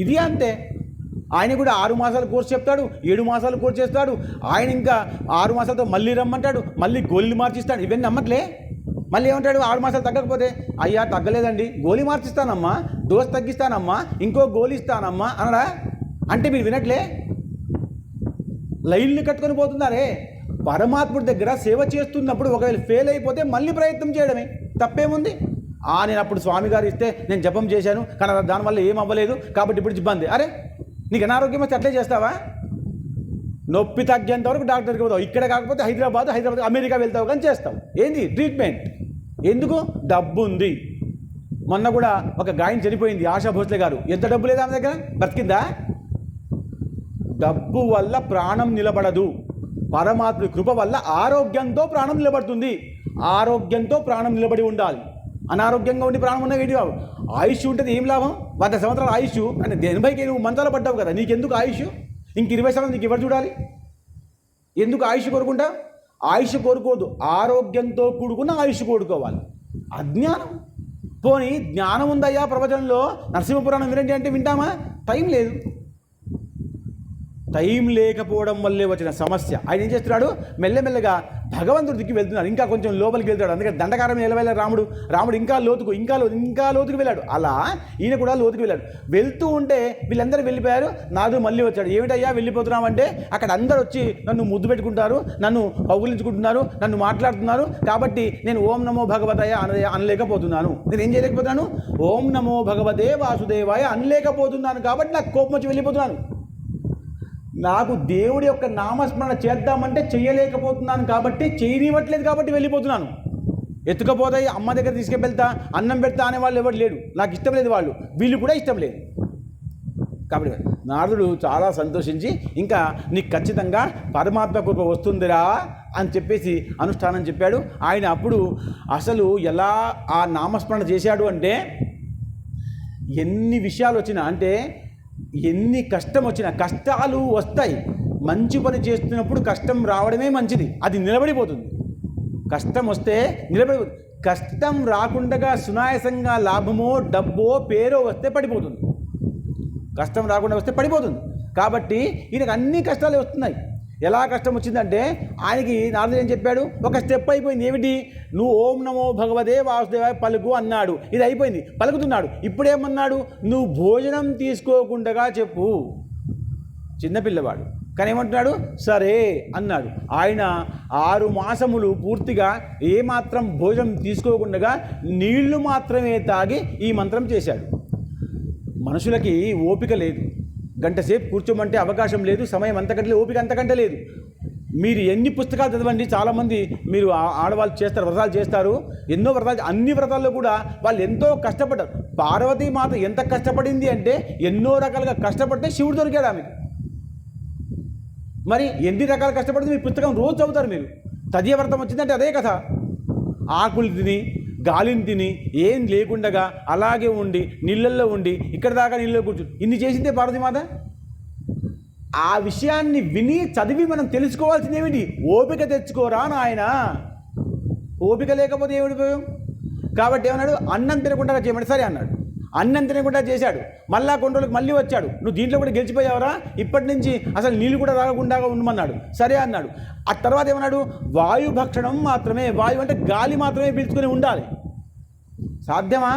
ఇది అంతే. ఆయన కూడా 6 మాసాలు కోర్సు చెప్తాడు, 7 మాసాలు కోర్సు చేస్తాడు. ఆయన ఇంకా 6 మాసాలతో మళ్ళీ రమ్మంటాడు, మళ్ళీ గోళీలు మార్చిస్తాడు. ఇవన్నీ నమ్మట్లే. మళ్ళీ ఏమంటాడు? 6 మాసాలు తగ్గకపోతే, అయ్యా తగ్గలేదండి, గోళీ మార్చిస్తానమ్మా, డోస్ తగ్గిస్తానమ్మా, ఇంకో గోళీ ఇస్తానమ్మా అనడా? అంటే మీరు వినట్లే, లైన్లు కట్టుకొని పోతున్నారే. పరమాత్ముడి దగ్గర సేవ చేస్తున్నప్పుడు ఒకవేళ ఫెయిల్ అయిపోతే మళ్ళీ ప్రయత్నం చేయడమే, తప్పేముంది? నేను అప్పుడు స్వామి గారు ఇస్తే నేను జపం చేశాను, కానీ దానివల్ల ఏం అవ్వలేదు కాబట్టి ఇప్పుడు ఇబ్బంది. అరే, నీకు అనారోగ్యం వస్తే అట్లే చేస్తావా? నొప్పి తగ్గేంత వరకు డాక్టర్కి పోతావు. ఇక్కడ కాకపోతే హైదరాబాద్ అమెరికా వెళ్తావు, కానీ చేస్తావు. ఏంది ట్రీట్మెంట్? ఎందుకు? డబ్బు ఉంది. మొన్న కూడా ఒక గాయం చనిపోయింది, ఆశా భోస్లే గారు. ఎంత డబ్బు లేదా ఆమె దగ్గర? బ్రతికిందా? డబ్బు వల్ల ప్రాణం నిలబడదు. పరమాత్మ కృప వల్ల ఆరోగ్యంతో ప్రాణం నిలబడుతుంది. ఆరోగ్యంతో ప్రాణం నిలబడి ఉండాలి. అనారోగ్యంగా ఉండి ప్రాణం ఉన్న వేడి కావు. ఆయుష్ ఉంటుంది, ఏం లాభం? 100 సంవత్సరాల ఆయుష్ అంటే 80కి నువ్వు మంచాల పడ్డావు కదా, నీకెందుకు ఆయుష్? ఇంక 20 సంవత్సరాలు నీకు ఎవరు చూడాలి? ఎందుకు ఆయుష్ కోరుకుంటా? ఆయుష్ కోరుకోదు, ఆరోగ్యంతో కూడుకున్న ఆయుష్ కోరుకోవాలి. అజ్ఞానం. పోనీ జ్ఞానం ఉందయ్యా ప్రవచనంలో, నరసింహపురాణం వినండి అంటే వింటామా? టైం లేదు. టైం లేకపోవడం వల్లే వచ్చిన సమస్య. ఆయన ఏం చేస్తున్నాడు, మెల్లమెల్లగా భగవంతుడి దిక్కి వెళ్తున్నాడు, ఇంకా కొంచెం లోపలికి వెళ్తాడు. అందుకే దండకారం నిలవెళ్ళ రాముడు ఇంకా లోతుకు వెళ్ళాడు. అలా ఈయన కూడా లోతుకు వెళ్ళాడు. వెళ్తూ ఉంటే వీళ్ళందరూ వెళ్ళిపోయారు, నారదుడు మళ్ళీ వచ్చాడు. ఏమిటయ్యా వెళ్ళిపోతున్నామంటే, అక్కడ అందరూ వచ్చి నన్ను ముద్దు పెట్టుకుంటారు, నన్ను కౌగులించుకుంటున్నారు, నన్ను మాట్లాడుతున్నారు, కాబట్టి నేను ఓం నమో భగవతయ అనలేకపోతున్నాను. నేను ఏం చేయలేకపోతున్నాను, ఓం నమో భగవతే వాసుదేవాయ అనలేకపోతున్నాను, కాబట్టి నాకు కోపం వచ్చి వెళ్ళిపోతున్నాను. నాకు దేవుడి యొక్క నామస్మరణ చేద్దామంటే చెయ్యలేకపోతున్నాను, కాబట్టి చేయనివ్వట్లేదు, కాబట్టి వెళ్ళిపోతున్నాను. ఎత్తుకపోతాయి, అమ్మ దగ్గర తీసుకెళ్తా, అన్నం పెడతా అనే వాళ్ళు ఎవరు లేడు, నాకు ఇష్టం లేదు, వీళ్ళు కూడా ఇష్టం లేదు. కాబట్టి నారదుడు చాలా సంతోషించి, ఇంకా నీకు ఖచ్చితంగా పరమాత్మ కృప వస్తుందిరా అని చెప్పేసి అనుష్ఠానం చెప్పాడు. ఆయన అప్పుడు అసలు ఎలా ఆ నామస్మరణ చేశాడు అంటే, ఎన్ని విషయాలు వచ్చినా, అంటే ఎన్ని కష్టం వచ్చినా, కష్టాలు వస్తాయి, మంచి పని చేస్తున్నప్పుడు కష్టం రావడమే మంచిది, అది నిలబడిపోతుంది. కష్టం వస్తే నిలబడిపోతుంది. కష్టం రాకుండా సునాయాసంగా లాభమో డబ్బో పేరో వస్తే పడిపోతుంది. కష్టం రాకుండా వస్తే పడిపోతుంది. కాబట్టి ఈయనకు అన్ని కష్టాలు వస్తున్నాయి. ఎలా కష్టం వచ్చిందంటే, ఆయనకి నారదుడు ఏం చెప్పాడు, ఒక స్టెప్ అయిపోయింది. ఏమిటి, నువ్వు ఓం నమో భగవతే వాసుదేవాయ పలుకు అన్నాడు, ఇది అయిపోయింది, పలుకుతున్నాడు. ఇప్పుడేమన్నాడు, నువ్వు భోజనం తీసుకోకుండా చెప్పు. చిన్నపిల్లవాడు కానీ ఏమంటున్నాడు, సరే అన్నాడు. ఆయన 6 మాసములు పూర్తిగా ఏమాత్రం భోజనం తీసుకోకుండా నీళ్లు మాత్రమే తాగి ఈ మంత్రం చేశాడు. మనుషులకి ఓపిక లేదు, గంట సేపు కూర్చోమంటే అవకాశం లేదు, సమయం అంతకంటే ఓపిక అంతకంటే లేదు. మీరు ఎన్ని పుస్తకాలు చదవండి, చాలామంది మీరు ఆడవాళ్ళు చేస్తారు, వ్రతాలు చేస్తారు, ఎన్నో వ్రతాలు, అన్ని వ్రతాల్లో కూడా వాళ్ళు ఎంతో కష్టపడ్డారు. పార్వతీ మాత ఎంత కష్టపడింది అంటే, ఎన్నో రకాలుగా కష్టపడితే శివుడు దొరికాడు ఆమెకు. మరి ఎన్ని రకాలు కష్టపడితే మీ పుస్తకం రోజు చదువుతారు మీరు. తదియ వ్రతం వచ్చిందంటే అదే కథ. ఆకులు తిని, గాలిని తిని, ఏం లేకుండగా అలాగే ఉండి, నీళ్ళల్లో ఉండి, ఇక్కడ దాకా నీళ్ళలో కూర్చుని ఇన్ని చేసిందే పార్వతీమాత. ఆ విషయాన్ని విని చదివి మనం తెలుసుకోవాల్సింది ఏమిటి, ఓపిక తెచ్చుకోరా నాయన. ఓపిక లేకపోతే ఏమిటి ఉపయోగం. కాబట్టి ఏమన్నాడు, అన్నం తినకుండా చేయమంటే సరే అన్నాడు. అన్నం తినకుండా చేశాడు. మళ్ళా కొన్ని రోజులకు మళ్ళీ వచ్చాడు, నువ్వు దీంట్లో కూడా గెలిచిపోయావరా, ఇప్పటి నుంచి అసలు నీళ్ళు కూడా తాగకుండా ఉండమన్నాడు. సరే అన్నాడు. ఆ తర్వాత ఏమన్నాడు, వాయు భక్షణం మాత్రమే, వాయు అంటే గాలి మాత్రమే పీల్చుకొని ఉండాలి. సాధ్యమా?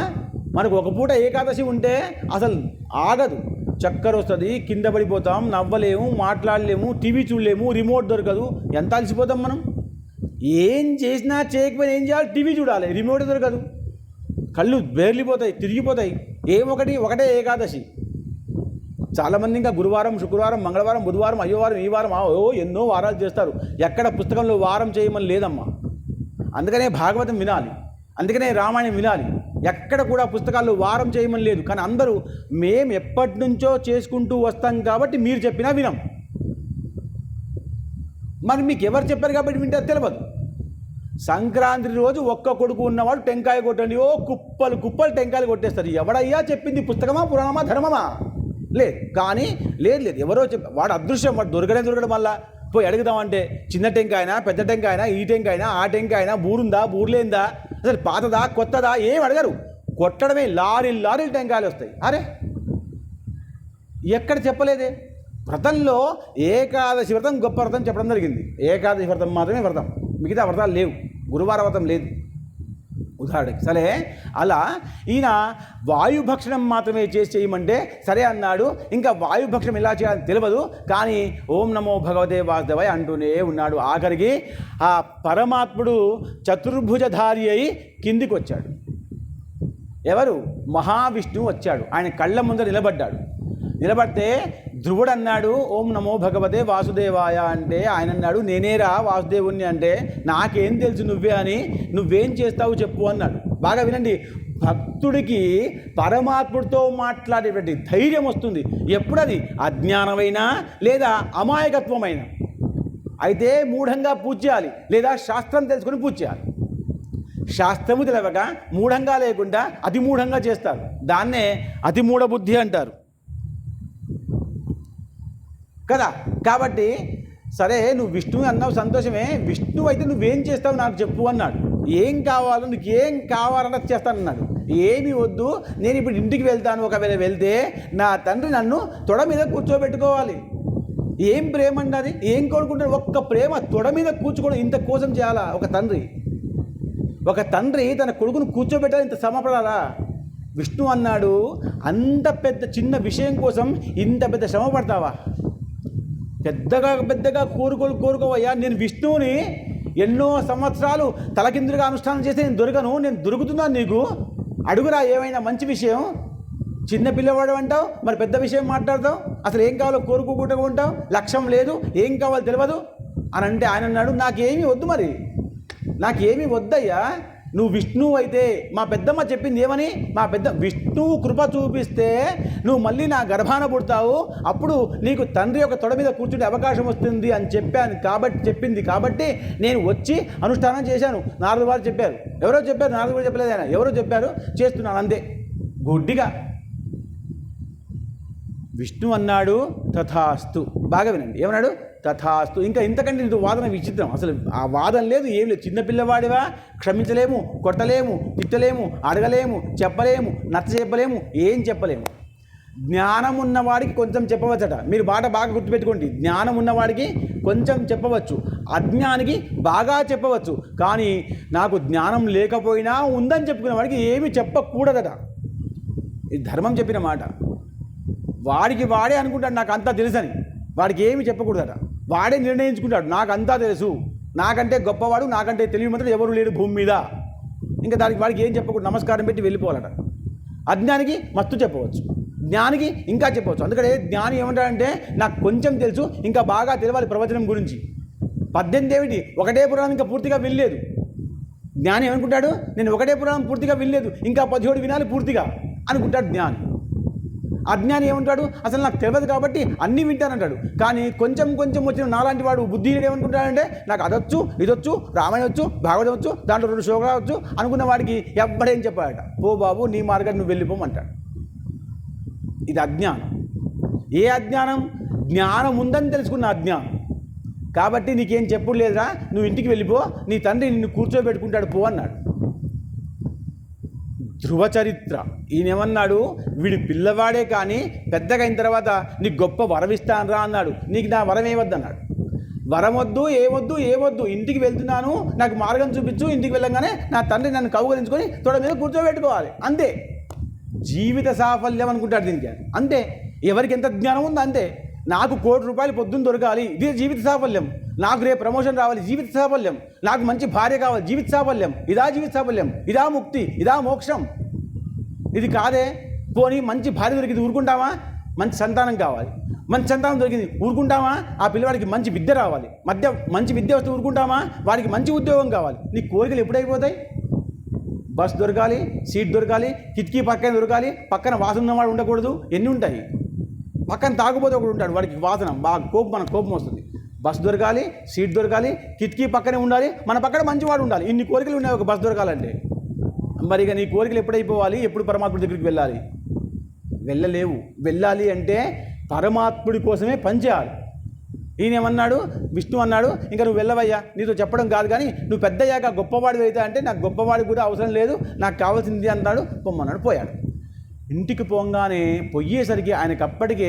మనకు ఒక పూట ఏకాదశి ఉంటే అసలు ఆగదు, చక్కెర వస్తుంది, కింద పడిపోతాం, నవ్వలేము, మాట్లాడలేము, టీవీ చూడలేము, రిమోట్ దొరకదు, ఎంత అలసిపోతాం మనం. ఏం చేసినా చేయకపోయినా ఏం చేయాలి, టీవీ చూడాలి, రిమోట్ దొరకదు, కళ్ళు బేర్లిపోతాయి, తిరిగిపోతాయి. ఒకటే ఏకాదశి. చాలామంది ఇంకా గురువారం, శుక్రవారం, మంగళవారం, బుధవారం, అయ్యోవారం, ఈ వారం, ఎన్నో వారాలు చేస్తారు. ఎక్కడ పుస్తకంలో వారం చేయమని లేదమ్మా. అందుకనే భాగవతం వినాలి, అందుకనే రామాయణం వినాలి. ఎక్కడ కూడా పుస్తకాల్లో వారం చేయమని లేదు. కానీ అందరూ మేము ఎప్పటి నుంచో చేసుకుంటూ వస్తాం కాబట్టి మీరు చెప్పినా వినం. మరి మీకు ఎవరు చెప్పారు కాబట్టి వింటారు తెలియదు. సంక్రాంతి రోజు ఒక్క కొడుకు ఉన్నవాడు టెంకాయ కొట్టండి, కుప్పలు టెంకాయలు కొట్టేస్తారు. ఎవడయ్యా చెప్పింది, పుస్తకమా, పురాణమా, ధర్మమా? లేదు. కానీ లేదు ఎవరో వాడు అదృశ్యం, వాడు దొరకడం వల్ల పోయి అడుగుదామంటే, చిన్న టెంకాయనా, పెద్ద టెంకాయనా, ఈ టెంకాయనా, ఆ టెంకాయనా, బూరుందా, బూర్లేందా, అసలు పాతదా, కొత్తదా, ఏం అడగరు. కొట్టడమే, లారీలు టెంకాయలు వస్తాయి. అరే ఎక్కడ చెప్పలేదే. వ్రతంలో ఏకాదశి వ్రతం గొప్ప వ్రతం చెప్పడం జరిగింది. ఏకాదశి వ్రతం మాత్రమే వ్రతం, మిగతా వ్రతాలు లేవు. గురువార వ్రతం లేదు ఉదాహరణకి. సరే, అలా ఈయన వాయుభక్షణం మాత్రమే చేయమంటే సరే అన్నాడు. ఇంకా వాయుభక్షణం ఎలా చేయాలని తెలియదు, కానీ ఓం నమో భగవతే వాసుదేవాయ అంటూనే ఉన్నాడు. ఆఖరికి ఆ పరమాత్ముడు చతుర్భుజధారి అయి కిందికి వచ్చాడు. ఎవరు? మహావిష్ణువు వచ్చాడు. ఆయన కళ్ళ ముందర నిలబడితే ధ్రువుడు అన్నాడు, ఓం నమో భగవతే వాసుదేవాయ అంటే ఆయన అన్నాడు, నేనేరా వాసుదేవుణ్ణి అంటే, నాకేం తెలుసు నువ్వే అని, నువ్వేం చేస్తావు చెప్పు అన్నాడు. బాగా వినండి, భక్తుడికి పరమాత్ముడితో మాట్లాడేటువంటి ధైర్యం వస్తుంది. ఎప్పుడది అజ్ఞానమైనా లేదా అమాయకత్వమైనా. అయితే మూఢంగా పూజ చేయాలి, లేదా శాస్త్రం తెలుసుకొని పూజ చేయాలి. శాస్త్రము తెలవక మూఢంగా లేకుండా అతిమూఢంగా చేస్తారు. దాన్నే అతిమూఢ బుద్ధి అంటారు కదా. కాబట్టి సరే, నువ్వు విష్ణువు అన్నావు, సంతోషమే. విష్ణువు అయితే నువ్వేం చేస్తావు నాకు చెప్పు అన్నాడు. ఏం కావాలో, నీకు ఏం కావాలన్నా చేస్తానన్నాడు. ఏమి వద్దు, నేను ఇప్పుడు ఇంటికి వెళ్తాను. ఒకవేళ వెళ్తే నా తండ్రి నన్ను తొడ మీద కూర్చోబెట్టుకోవాలి. ఏం ప్రేమ అండి అది? ఏం కోరుకుంటాడు? ఒక్క ప్రేమ తొడ మీద కూర్చోవడం ఇంత కోసం చేయాలా? ఒక తండ్రి తన కొడుకును కూర్చోబెట్టాలి, ఇంత శ్రమపడాలా? విష్ణు అన్నాడు, అంత పెద్ద చిన్న విషయం కోసం ఇంత పెద్ద శ్రమ పడతావా? పెద్దగా కోరుకోవయ్యా. నేను విష్ణువుని ఎన్నో సంవత్సరాలు తలకిందులుగా అనుష్ఠానం చేసి నేను దొరుకుతున్నాను నీకు. అడుగురా ఏమైనా మంచి విషయం. చిన్న పిల్లవాడు అంటావు, మరి పెద్ద విషయం మాట్లాడతావు. అసలు ఏం కావాలో కోరుకోకుండా ఉంటావు, లక్ష్యం లేదు, ఏం కావాలో తెలియదు అని అంటే ఆయన అన్నాడు, నాకేమీ వద్దు, మరి నాకేమీ వద్దయ్యా. నువ్వు విష్ణువు అయితే, మా పెద్దమ్మ చెప్పింది ఏమని, విష్ణువు కృప చూపిస్తే నువ్వు మళ్ళీ నా గర్భాన పుడతావు, అప్పుడు నీకు తండ్రి యొక్క తొడ మీద కూర్చుంటే అవకాశం వస్తుంది అని చెప్పింది కాబట్టి నేను వచ్చి అనుష్ఠానం చేశాను. నారదు వారు చెప్పారు, ఎవరో చెప్పారు, నారదు కూడా చెప్పలేదు, ఆయన ఎవరో చెప్పారు, చేస్తున్నాను అంతే గుడ్డిగా. విష్ణు అన్నాడు తథాస్తు. బాగా వినండి, ఏమన్నాడు? తథాస్తు. ఇంకా ఇంతకంటే నీకు వాదన విచిత్రం. అసలు ఆ వాదన లేదు, ఏం లేదు. చిన్నపిల్లవాడివా, క్షమించలేము, కొట్టలేము, తిట్టలేము, అడగలేము, చెప్పలేము, నచ్చ చెప్పలేము, ఏం చెప్పలేము. జ్ఞానం ఉన్నవాడికి కొంచెం చెప్పవచ్చట. మీరు బాగా గుర్తుపెట్టుకోండి, జ్ఞానం ఉన్నవాడికి కొంచెం చెప్పవచ్చు, అజ్ఞానికి బాగా చెప్పవచ్చు. కానీ నాకు జ్ఞానం లేకపోయినా ఉందని చెప్పుకునే వాడికి ఏమీ చెప్పకూడదట. ఇది ధర్మం చెప్పిన మాట. వాడికి వాడే అనుకుంటాడు నాకు అంతా తెలుసని, వాడికి ఏమి చెప్పకూడదట. వాడే నిర్ణయించుకుంటాడు నాకు అంతా తెలుసు, నాకంటే గొప్పవాడు, నాకంటే తెలివి మాత్రం ఎవరు లేడు భూమి మీద. ఇంకా వాడికి ఏం చెప్పకూడదు, నమస్కారం పెట్టి వెళ్ళిపోవాలట. అజ్ఞానికి మస్తు చెప్పవచ్చు, జ్ఞానికి ఇంకా చెప్పవచ్చు. అందుకనే జ్ఞాని ఏమంటాడంటే నాకు కొంచెం తెలుసు, ఇంకా బాగా తెలవాలి ప్రవచనం గురించి. 18 ఏమిటి, ఒకటే పురాణం ఇంకా పూర్తిగా వినలేదు. జ్ఞాని ఏమనుకుంటాడు, నేను ఒకటే పురాణం పూర్తిగా వినలేదు, ఇంకా 17 వినాలి పూర్తిగా అనుకుంటాడు జ్ఞాని. అజ్ఞాని ఏమంటాడు, అసలు నాకు తెలియదు కాబట్టి అన్నీ వింటానంటాడు. కానీ కొంచెం వచ్చిన నాలాంటి వాడు బుద్ధిహీనుడు ఏమనుకుంటాడంటే నాకు అదొచ్చు, ఇదొచ్చు, రామాయణం వచ్చు, భాగవతం వచ్చు, దాంట్లో 2 శ్లోకాలు వచ్చు అనుకున్న వాడికి ఎవ్వడేం చెప్పాడట, పో బాబు నీ మార్గాన్ని నువ్వు వెళ్ళిపోమంటాడు. ఇది అజ్ఞానం. ఏ అజ్ఞానం? జ్ఞానం ఉందని తెలుసుకున్న అజ్ఞానం. కాబట్టి నీకేం చెప్పుడు లేదురా, నువ్వు ఇంటికి వెళ్ళిపో, నీ తండ్రి నిన్ను కూర్చోబెట్టుకుంటాడు పో అన్నాడు. ధ్రువచరిత్ర ఈయనేమన్నాడు, వీడి పిల్లవాడే కానీ పెద్దగా అయిన తర్వాత నీకు గొప్ప వరం ఇస్తానరా అన్నాడు. నీకు నా వరం ఏవద్దన్నాడు. వరం వద్దు, ఏవద్దు, ఇంటికి వెళ్తున్నాను, నాకు మార్గం చూపించు, ఇంటికి వెళ్ళంగానే నా తండ్రి నన్ను కౌగలించుకొని తొడ మీద కూర్చోబెట్టుకోవాలి, అంతే. జీవిత సాఫల్యం అనుకుంటాడు దీనికి, అంతే. ఎవరికి ఎంత జ్ఞానం ఉందో అంతే. నాకు ₹1 కోటి పొద్దున్న దొరకాలి, ఇదే జీవిత సాఫల్యం. నాకు రేపు ప్రమోషన్ రావాలి, జీవిత సాఫల్యం. నాకు మంచి భార్య కావాలి, జీవిత సాఫల్యం. ఇదా జీవిత సాఫల్యం, ఇదా ముక్తి, ఇదా మోక్షం. ఇది కాదే. పోనీ మంచి భార్య దొరికింది ఊరుకుంటావా? మంచి సంతానం కావాలి, మంచి సంతానం దొరికింది ఊరుకుంటామా? ఆ పిల్లవాడికి మంచి విద్య రావాలి, మంచి విద్య వస్తే ఊరుకుంటామా? వాడికి మంచి ఉద్యోగం కావాలి. నీ కోరికలు ఎప్పుడైపోతాయి? బస్ దొరకాలి, సీట్ దొరకాలి, కిటికీ పక్కన దొరకాలి, పక్కన వాసన ఉన్నవాడు ఉండకూడదు, ఎన్ని ఉంటాయి? పక్కన తాగుపోతే ఒకడు ఉంటాడు, వాడికి వాసన బాగా కోపం వస్తుంది. బస్ దొరకాలి, సీట్ దొరకాలి, కిటికీ పక్కనే ఉండాలి, మన పక్కన మంచివాడు ఉండాలి. ఇన్ని కోరికలు ఉన్నాయి ఒక బస్ దొరకాలంటే. మరి ఇక నీ కోరికలు ఎప్పుడైపోవాలి? ఎప్పుడు పరమాత్ముడి దగ్గరికి వెళ్ళాలి? వెళ్ళలేవు. వెళ్ళాలి అంటే పరమాత్ముడి కోసమే పనిచేయాలి. ఈయనేమన్నాడు, విష్ణు అన్నాడు, ఇంకా నువ్వు వెళ్ళవయ్యా, నీతో చెప్పడం కాదు, కానీ నువ్వు పెద్దయ్యాక గొప్పవాడు అవుతా అంటే నాకు గొప్పవాడి కూడా అవసరం లేదు, నాకు కావాల్సింది అన్నాడు. పొమ్మన్నాడు, పోయాడు. ఇంటికి పోగానే పోయేసరికి ఆయనకు అప్పటికే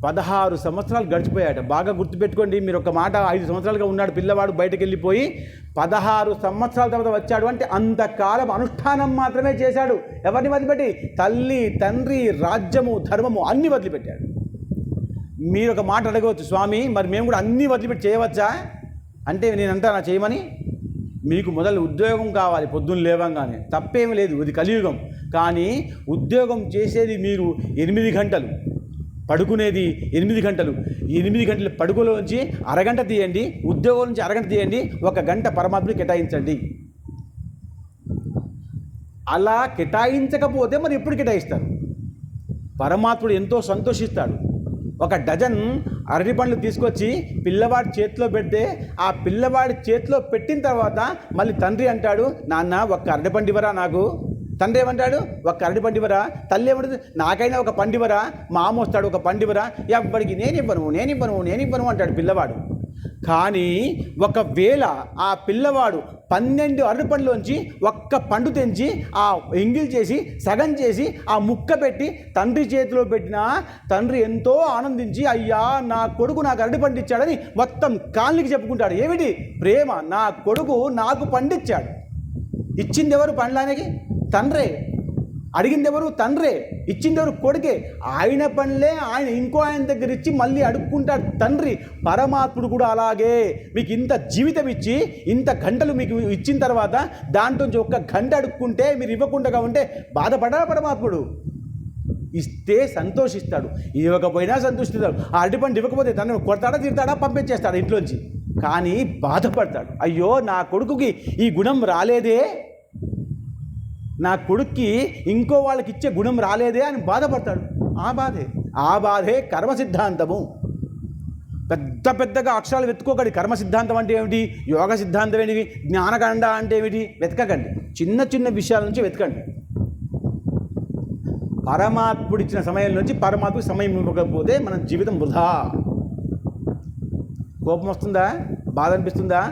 16 సంవత్సరాలు గడిచిపోయాడు. బాగా గుర్తుపెట్టుకోండి, మీరు ఒక మాట, 5 సంవత్సరాలుగా ఉన్నాడు పిల్లవాడు, బయటకు వెళ్ళిపోయి 16 సంవత్సరాల తర్వాత వచ్చాడు అంటే అంతకాలం అనుష్ఠానం మాత్రమే చేశాడు. ఎవరిని వదిలిపెట్టి? తల్లి, తండ్రి, రాజ్యము, ధర్మము అన్నీ వదిలిపెట్టాడు. మీరు ఒక మాట అడగవచ్చు, స్వామి మరి మేము కూడా అన్నీ వదిలిపెట్టి చేయవచ్చా అంటే నేనంటా నా చేయమని. మీకు మొదలు ఉద్యోగం కావాలి, పొద్దున్న లేవంగానే, తప్పేమీ లేదు, ఇది కలియుగం. కానీ ఉద్యోగం చేసేది మీరు 8 గంటలు, పడుకునేది 8 గంటలు. 8 గంటల పడుకోలోంచి అరగంట తీయండి, ఉద్యోగం నుంచి అరగంట తీయండి, 1 గంట పరమాత్మని కేటాయించండి. అలా కేటాయించకపోతే మరి ఎప్పుడు కేటాయిస్తారు? పరమాత్ముడు ఎంతో సంతోషిస్తాడు. 1 డజన్ అరటి పండ్లు తీసుకొచ్చి పిల్లవాడి చేతిలో పెడితే ఆ పిల్లవాడి చేతిలో పెట్టిన తర్వాత మళ్ళీ తండ్రి అంటాడు, నాన్న 1 అరటి పండు ఇవ్వరా నాకు. తండ్రి ఏమంటాడు, 1 అరటి పండు ఇవ్వరా. తల్లి ఏమంటుంది, నాకైనా 1 పండు ఇవ్వరా. మా అమ్మ వస్తాడు, 1 పండు ఇవ్వరా. ఎవ్వడికి నేను ఇవ్వను అంటాడు పిల్లవాడు. కానీ ఒకవేళ ఆ పిల్లవాడు 12 అరటిపండ్లోంచి ఒక్క పండు తెంచి ఆ ఎంగిల్ చేసి సగం చేసి ఆ ముక్క పెట్టి తండ్రి చేతిలో పెట్టినా తండ్రి ఎంతో ఆనందించి అయ్యా నా కొడుకు నాకు అరటిపండు ఇచ్చాడని మొత్తం కాళ్ళకి చెప్పుకుంటాడు. ఏమిటి? ప్రేమ. నా కొడుకు నాకు పండిచ్చాడు. ఇచ్చింది ఎవరు? పండ్లానికి తండ్రే. అడిగింది ఎవరు? తండ్రే. ఇచ్చింది ఎవరు? కొడుకే. ఆయన పనులే ఆయన ఇంకో ఆయన దగ్గర ఇచ్చి మళ్ళీ అడుక్కుంటాడు తండ్రి. పరమాత్ముడు కూడా అలాగే మీకు ఇంత జీవితం ఇచ్చి ఇంత గంటలు మీకు ఇచ్చిన తర్వాత దాంట్లోంచి ఒక్క గంట అడుక్కుంటే మీరు ఇవ్వకుండా ఉంటే బాధపడాలి పరమాత్ముడు. ఇస్తే సంతోషిస్తాడు, ఇవ్వకపోయినా సంతోషిస్తాడు. ఆ అరటిపండు ఇవ్వకపోతే తను కొడతాడా తిడతాడా పంపించేస్తాడు ఇంట్లోంచి. కానీ బాధపడతాడు, అయ్యో నా కొడుకుకి ఈ గుణం రాలేదే, నా కొడుక్కి ఇంకో వాళ్ళకి ఇచ్చే గుణం రాలేదే అని బాధపడతాడు. ఆ బాధే కర్మ సిద్ధాంతము. పెద్ద పెద్దగా అక్షరాలు వెతుక్కోకండి. కర్మ సిద్ధాంతం అంటే ఏమిటి, యోగ సిద్ధాంతం ఏంటివి, జ్ఞానకాండ అంటే ఏమిటి వెతకకండి. చిన్న చిన్న విషయాల నుంచి వెతకండి. పరమాత్ముడు ఇచ్చిన సమయం నుంచి పరమాత్ముడికి సమయం ఇవ్వకపోతే మన జీవితం వృధా. కోపం వస్తుందా? బాధ అనిపిస్తుందా?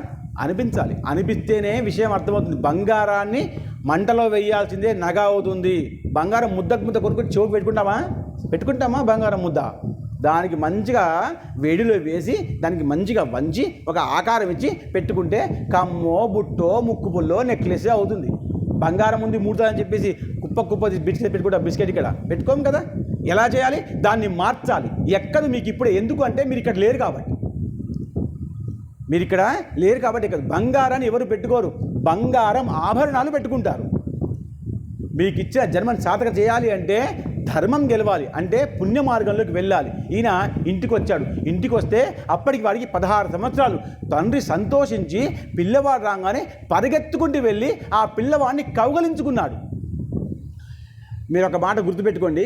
అనిపించాలి. అనిపిస్తేనే విషయం అర్థమవుతుంది. బంగారాన్ని మంటలో వేయాల్సిందే నగ అవుతుంది. బంగారం ముద్దకు ముద్ద కొనుక్కొని చెవుకు పెట్టుకుంటామా బంగారం ముద్ద? దానికి మంచిగా వేడిలో వేసి దానికి మంచిగా వంచి ఒక ఆకారం ఇచ్చి పెట్టుకుంటే కమ్మో బుట్టో ముక్కు పుల్లో నెక్లెస్ అవుతుంది. బంగారం ఉంది మూడుతుందని చెప్పేసి కుప్ప బిస్కెట్ పెట్టుకుంటా, బిస్కెట్ ఇక్కడ పెట్టుకోము కదా. ఎలా చేయాలి? దాన్ని మార్చాలి. ఎక్కదు మీకు ఇప్పుడే. ఎందుకు అంటే మీరు ఇక్కడ లేరు కాబట్టి. ఇక్కడ బంగారాన్ని ఎవరు పెట్టుకోరు. బంగారం ఆభరణాలు పెట్టుకుంటారు. మీకు ఇచ్చిన జన్మను సాధక చేయాలి అంటే ధర్మం గెలవాలి అంటే పుణ్య మార్గంలోకి వెళ్ళాలి. ఈయన ఇంటికి వచ్చాడు. ఇంటికి వస్తే అప్పటికి వాడికి 16 సంవత్సరాలు. తండ్రి సంతోషించి పిల్లవాడు రాగానే పరిగెత్తుకుంటూ వెళ్ళి ఆ పిల్లవాడిని కౌగలించుకున్నాడు. మీరు ఒక మాట గుర్తుపెట్టుకోండి,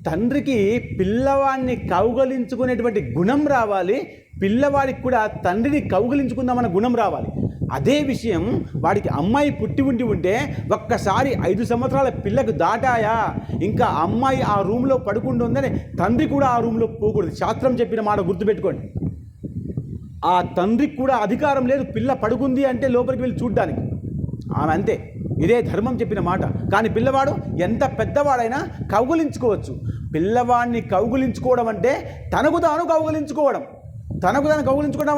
తండ్రికి పిల్లవాడిని కౌగలించుకునేటువంటి గుణం రావాలి, పిల్లవాడికి కూడా తండ్రిని కౌగలించుకుందామన్న గుణం రావాలి. అదే విషయం వాడికి అమ్మాయి పుట్టి ఉంటే ఒక్కసారి 5 సంవత్సరాల పిల్లకు దాటాయా ఇంకా అమ్మాయి ఆ రూమ్లో పడుకుంటూ ఉందని తండ్రి కూడా ఆ రూమ్లో పోకూడదు. శాస్త్రం చెప్పిన మాట గుర్తుపెట్టుకోండి. ఆ తండ్రికి కూడా అధికారం లేదు పిల్ల పడుకుంది అంటే లోపలికి వెళ్ళి చూడ్డానికి. ఆమె అంతే. ఇదే ధర్మం చెప్పిన మాట. కానీ పిల్లవాడు ఎంత పెద్దవాడైనా కౌగులించుకోవచ్చు. పిల్లవాడిని కౌగులించుకోవడం అంటే తనకు తాను కౌగులించుకోవడం.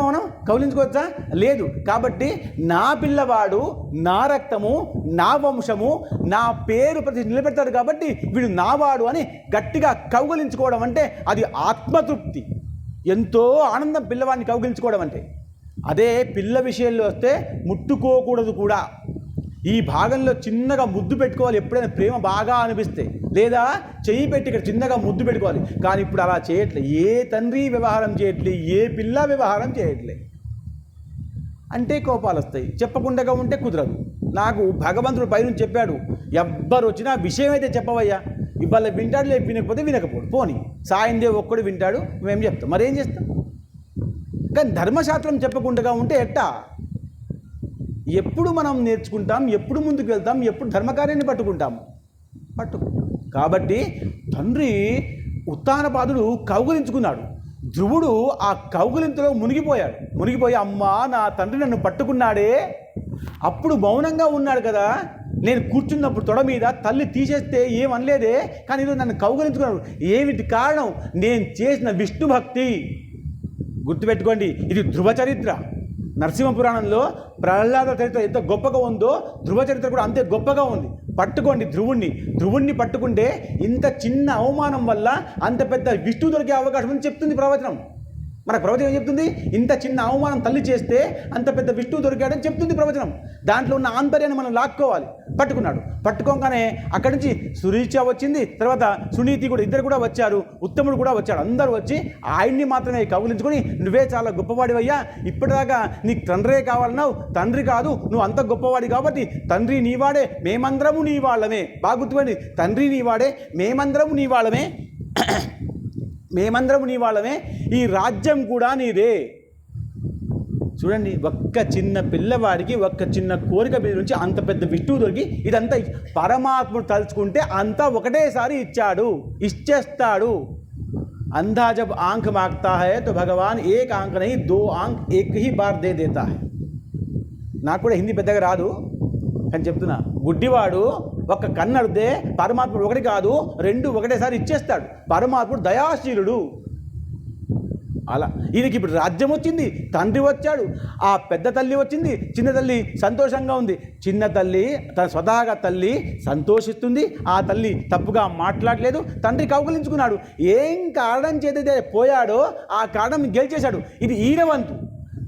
మనం కౌలించుకోవచ్చా? లేదు. కాబట్టి నా పిల్లవాడు, నా రక్తము, నా వంశము, నా పేరు ప్రతి నిలబెడతాడు కాబట్టి వీడు నావాడు అని గట్టిగా కౌగులించుకోవడం అంటే అది ఆత్మతృప్తి. ఎంతో ఆనందం పిల్లవాడిని కౌగిలించుకోవడం అంటే. అదే పిల్ల విషయంలో వస్తే ముట్టుకోకూడదు కూడా. ఈ భాగంలో చిన్నగా ముద్దు పెట్టుకోవాలి ఎప్పుడైనా ప్రేమ బాగా అనిపిస్తే, లేదా చెయ్యి పెట్టి ఇక్కడ చిన్నగా ముద్దు పెట్టుకోవాలి. కానీ ఇప్పుడు అలా చేయట్లే. ఏ తండ్రి వ్యవహారం చేయట్లే, ఏ పిల్ల వ్యవహారం చేయట్లే. అంటే కోపాలు వస్తాయి. చెప్పకుండా ఉంటే కుదరదు. నాకు భగవంతుడు పైనుంచి చెప్పాడు, ఎవ్వరు వచ్చినా విషయం అయితే చెప్పవయ్యా. ఇవాళ వింటాడు, లేదు వినకపోతే వినకపోడు పోని. సాయందే ఒక్కడు వింటాడు, మేము చెప్తాం. మరేం చేస్తాం? కానీ ధర్మశాస్త్రం చెప్పకుండా ఉంటే ఎట్టా? ఎప్పుడు మనం నేర్చుకుంటాం, ఎప్పుడు ముందుకు వెళ్తాం, ఎప్పుడు ధర్మకార్యాన్ని పట్టుకుంటాం. కాబట్టి తండ్రి ఉత్తానపాదుడు కౌగులించుకున్నాడు. ధ్రువుడు ఆ కౌగులింతలో మునిగిపోయి అమ్మా నా తండ్రి నన్ను పట్టుకున్నాడే. అప్పుడు మౌనంగా ఉన్నాడు కదా. నేను కూర్చున్నప్పుడు తొడ మీద తల్లి తీసేస్తే ఏమనలేదే, కానీ ఈరోజు నన్ను కౌగులించుకున్నాడు. ఏమిటి కారణం? నేను చేసిన విష్ణు భక్తి. గుర్తుపెట్టుకోండి, ఇది ధ్రువ చరిత్ర. నరసింహపురాణంలో ప్రహ్లాద చరిత్ర ఎంత గొప్పగా ఉందో ధ్రువ చరిత్ర కూడా అంతే గొప్పగా ఉంది. పట్టుకోండి ధ్రువుణ్ణి పట్టుకుంటే ఇంత చిన్న అవమానం వల్ల అంత పెద్ద విష్ణు దొరికే అవకాశం అని చెప్తుంది ప్రవచనం. మనకు ప్రవచనం ఏం చెప్తుంది? ఇంత చిన్న అవమానం తల్లి చేస్తే అంత పెద్ద విష్ణువు దొరికాడని చెప్తుంది ప్రవచనం. దాంట్లో ఉన్న ఆంతర్యాన్ని మనం లాక్కోవాలి. పట్టుకోగానే అక్కడి నుంచి సురీచ వచ్చింది, తర్వాత సునీతి కూడా, ఇద్దరు కూడా వచ్చారు, ఉత్తముడు కూడా వచ్చాడు. అందరూ వచ్చి ఆయన్ని మాత్రమే కౌగిలించుకొని నువ్వే చాలా గొప్పవాడివయ్యా, ఇప్పటిదాకా నీకు తండ్రే కావాలన్నావు, తండ్రి కాదు నువ్వు అంత గొప్పవాడి కాబట్టి తండ్రి నీవాడే, మేమందరము నీ వాళ్ళమే. బాగా గుర్తుపండి, తండ్రి నీవాడే, మేమందరము నీ వాళ్ళమే, ఈ రాజ్యం కూడా నీదే. చూడండి, ఒక్క చిన్న పిల్లవాడికి ఒక్క చిన్న కోరిక మీద నుంచి అంత పెద్ద విష్ణువు దొరికి ఇదంతా పరమాత్ముడు తలుచుకుంటే అంతా ఒకటేసారి ఇచ్చేస్తాడు. अंधा जब आंख मांगता है तो भगवान एक आंख नहीं 2 आंख एक ही बार दे देता है. నాకు కూడా హిందీ పెద్దగా రాదు కానీ చెప్తున్నా, గుడ్డివాడు ఒక కన్ను అడితే పరమాత్ముడు ఒకటి కాదు 2 ఒకటేసారి ఇచ్చేస్తాడు. పరమాత్ముడు దయాశీలుడు. అలా ఈయనకి ఇప్పుడు రాజ్యం వచ్చింది, తండ్రి వచ్చాడు, ఆ పెద్ద తల్లి వచ్చింది, చిన్న తల్లి సంతోషంగా ఉంది. చిన్న తల్లి తన స్వతహాగా తల్లి సంతోషిస్తుంది, ఆ తల్లి తప్పుగా మాట్లాడలేదు, తండ్రి కౌగలించుకున్నాడు. ఏం కారణం చేతైతే పోయాడో ఆ కారణం గెలిచేశాడు. ఇది ఈయన వంతు.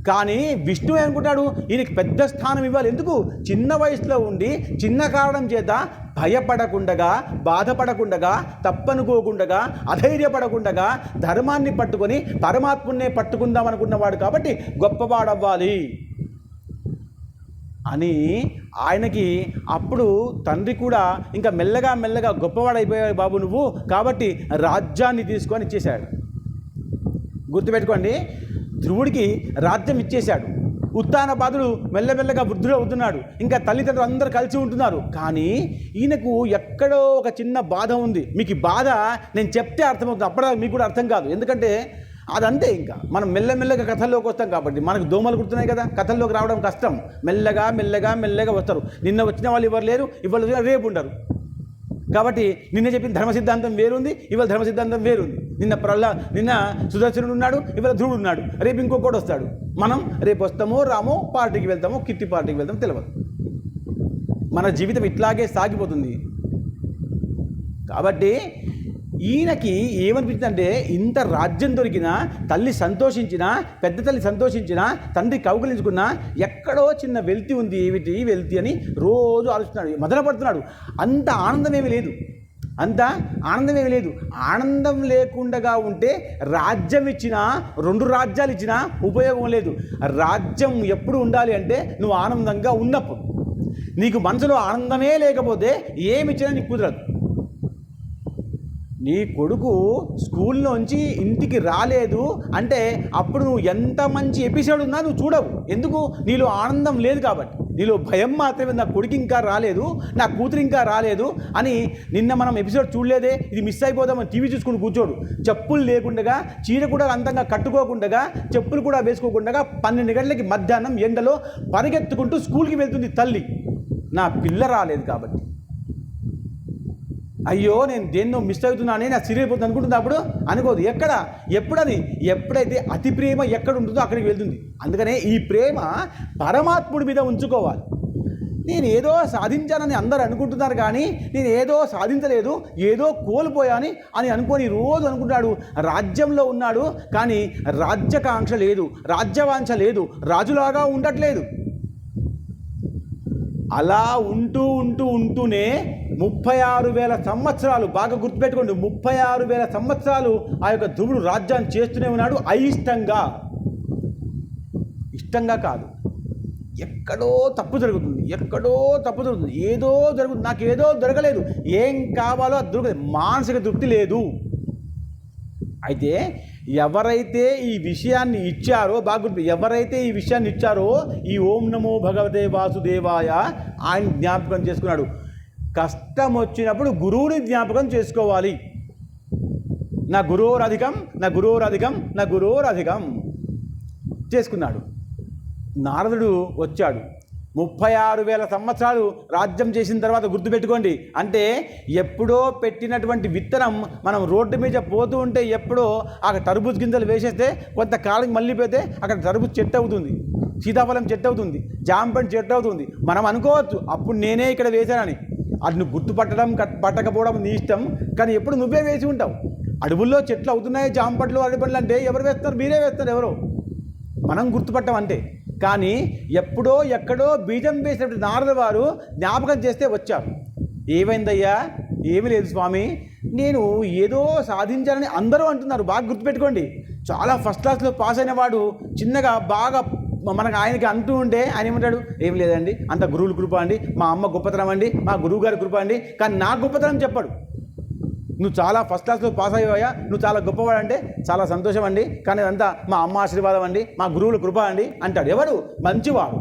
కానీ విష్ణువు ఏమనుకుంటాడు, ఈయనకి పెద్ద స్థానం ఇవ్వాలి. ఎందుకు? చిన్న వయసులో ఉండి చిన్న కారణం చేత భయపడకుండగా, బాధపడకుండగా, తప్పనుకోకుండగా, అధైర్యపడకుండగా ధర్మాన్ని పట్టుకొని పరమాత్మున్నే పట్టుకుందాం అనుకున్నవాడు కాబట్టి గొప్పవాడవ్వాలి అని ఆయనకి అప్పుడు తండ్రి కూడా ఇంకా మెల్లగా మెల్లగా గొప్పవాడైపోయాడు బాబు నువ్వు, కాబట్టి రాజ్యాన్ని తీసుకొని ఇచ్చేశాడు. గుర్తుపెట్టుకోండి, ధ్రువుడికి రాజ్యం ఇచ్చేశాడు. ఉత్తానపాదుడు మెల్లమెల్లగా వృద్ధుడు అవుతున్నాడు. ఇంకా తల్లిదండ్రులు అందరూ కలిసి ఉంటున్నారు. కానీ ఈయనకు ఎక్కడో ఒక చిన్న బాధ ఉంది. మీకు ఈ బాధ నేను చెప్తే అర్థమవుతుంది, అప్పుడే మీకు కూడా అర్థం కాదు. ఎందుకంటే అదంతే. ఇంకా మనం మెల్లమెల్లగా కథల్లోకి వస్తాం కాబట్టి మనకు దోమలు కుడుతున్నాయి కదా, కథల్లోకి రావడం కష్టం. మెల్లగా మెల్లగా మెల్లగా వస్తారు. నిన్న వచ్చిన వాళ్ళు ఎవరు లేరు, ఇవాళ రేపు ఉండరు. కాబట్టి నిన్న చెప్పిన ధర్మ సిద్ధాంతం వేరుంది, ఇవాళ ధర్మ సిద్ధాంతం వేరుంది. నిన్న సుదర్శనుడు ఉన్నాడు, ఇవాళ ధ్రువుడు ఉన్నాడు, రేపు ఇంకొకటి వస్తాడు. మనం రేపు వస్తామో రామో, పార్టీకి వెళ్తామో, కిట్టి పార్టీకి వెళ్తామో తెలియదు. మన జీవితం ఇట్లాగే సాగిపోతుంది. కాబట్టి ఈయనకి ఏమనిపించిందంటే, ఇంత రాజ్యం దొరికినా, తల్లి సంతోషించినా, పెద్ద తల్లి సంతోషించినా, తండ్రి కౌగిలించుకున్నా ఎక్కడో చిన్న వెల్తి ఉంది. ఏమిటి వెల్తి అని రోజు ఆలోచిస్తున్నాడు, మొదలుపడుతున్నాడు. అంత ఆనందమేమీ లేదు, అంత ఆనందమేమీ లేదు. ఆనందం లేకుండా ఉంటే రాజ్యం ఇచ్చినా, 2 రాజ్యాలు ఇచ్చినా ఉపయోగం లేదు. రాజ్యం ఎప్పుడు ఉండాలి అంటే నువ్వు ఆనందంగా ఉన్నప్పుడు. నీకు మనసులో ఆనందమే లేకపోతే ఏమిచ్చినా నీకు కుదరదు. నీ కొడుకు స్కూల్లోంచి ఇంటికి రాలేదు అంటే అప్పుడు నువ్వు ఎంత మంచి ఎపిసోడ్ ఉన్నా నువ్వు చూడవు. ఎందుకు? నీలో ఆనందం లేదు కాబట్టి. నీలో భయం మాత్రమే, నా కొడుకు ఇంకా రాలేదు, నా కూతురు ఇంకా రాలేదు అని. నిన్న మనం ఎపిసోడ్ చూడలేదే, ఇది మిస్ అయిపోదామని టీవీ చూసుకుని కూర్చోడు. చెప్పులు లేకుండా, చీర కూడా అంతంగా కట్టుకోకుండా, చెప్పులు కూడా వేసుకోకుండా 12 గంటలకి మధ్యాహ్నం ఎండలో పరిగెత్తుకుంటూ స్కూల్కి వెళ్తుంది తల్లి. నా పిల్ల రాలేదు కాబట్టి. అయ్యో నేను దేన్నో మిస్ అవుతున్నానే, నా సీరియల్ పోతుంది అనుకుంటుంది. అప్పుడు అనుకోదు. ఎక్కడ? ఎప్పుడని? ఎప్పుడైతే అతి ప్రేమ ఎక్కడ ఉంటుందో అక్కడికి వెళ్తుంది. అందుకనే ఈ ప్రేమ పరమాత్ముడి మీద ఉంచుకోవాలి. నేను ఏదో సాధించానని అందరూ అనుకుంటున్నారు, కానీ నేను ఏదో సాధించలేదు, ఏదో కోల్పోయాని అని అనుకొని రోజు అనుకుంటాడు. రాజ్యంలో ఉన్నాడు కానీ రాజ్యకాంక్ష లేదు, రాజ్యవాంఛ లేదు, రాజులాగా ఉండట్లేదు. అలా ఉంటూనే 36,000 సంవత్సరాలు, బాగా గుర్తుపెట్టుకోండి, 36,000 సంవత్సరాలు ఆ యొక్క ధ్రువుడు రాజ్యాన్ని చేస్తూనే ఉన్నాడు. అయిష్టంగా, ఇష్టంగా కాదు. ఎక్కడో తప్పు జరుగుతుంది, ఏదో జరుగుతుంది, నాకు ఏదో దొరకలేదు, ఏం కావాలో అది దొరకలేదు, మానసిక తృప్తి లేదు. అయితే ఎవరైతే ఈ విషయాన్ని ఇచ్చారో, ఎవరైతే ఈ విషయాన్ని ఇచ్చారో, ఈ ఓం నమో భగవతే వాసుదేవాయ ఆయన జ్ఞాపకం చేసుకున్నాడు. కష్టం వచ్చినప్పుడు గురువుని జ్ఞాపకం చేసుకోవాలి. నా గురోరధికం చేసుకున్నాడు. నారదుడు వచ్చాడు. 36,000 సంవత్సరాలు రాజ్యం చేసిన తర్వాత గుర్తుపెట్టుకోండి, అంటే ఎప్పుడో పెట్టినటువంటి విత్తనం మనం రోడ్డు మీద పోతూ ఉంటే ఎప్పుడో అక్కడ టర్బూజ్ గింజలు వేసేస్తే కొంతకాలం మళ్ళీ పోతే అక్కడ టర్బూజ్ చెట్టు అవుతుంది, సీతాఫలం చెట్టు అవుతుంది, జాంపండు చెట్టు అవుతుంది. మనం అనుకోవచ్చు అప్పుడు నేనే ఇక్కడ వేశానని. అది నువ్వు గుర్తుపట్టడం పట్టకపోవడం నీ ఇష్టం, కానీ ఎప్పుడు నువ్వే వేసి ఉంటావు. అడవుల్లో చెట్లు అవుతున్నాయి, జాంపట్లు, అరటిపండ్లు అంటే ఎవరు వేస్తారు? మీరే వేస్తారు. ఎవరో మనం గుర్తుపట్టం అంటే. కానీ ఎప్పుడో ఎక్కడో బీజం వేసినప్పుడు నారద వారు జ్ఞాపకం చేస్తే వచ్చారు. ఏమైందయ్యా? ఏమీ లేదు స్వామి, నేను ఏదో సాధించాలని అందరూ అంటున్నారు. బాగా గుర్తుపెట్టుకోండి, చాలా ఫస్ట్ క్లాస్లో పాస్ అయిన వాడు చిన్నగా బాగా మనకు ఆయనకి అంటూ ఉంటే ఆయన ఏమంటాడు? ఏం లేదండి, అంత గురువుల కృప అండి, మా అమ్మ గొప్పతనం అండి, మా గురువు గారి కృప అండి. కానీ నా గొప్పతనం చెప్పాడు. నువ్వు చాలా ఫస్ట్ క్లాస్లో పాస్ అయ్యావా, నువ్వు చాలా గొప్పవాడు అంటే చాలా సంతోషం అండి, కానీ అదంతా మా అమ్మ ఆశీర్వాదం అండి, మా గురువుల కృప అండి అంటాడు. ఎవరు? మంచివాడు.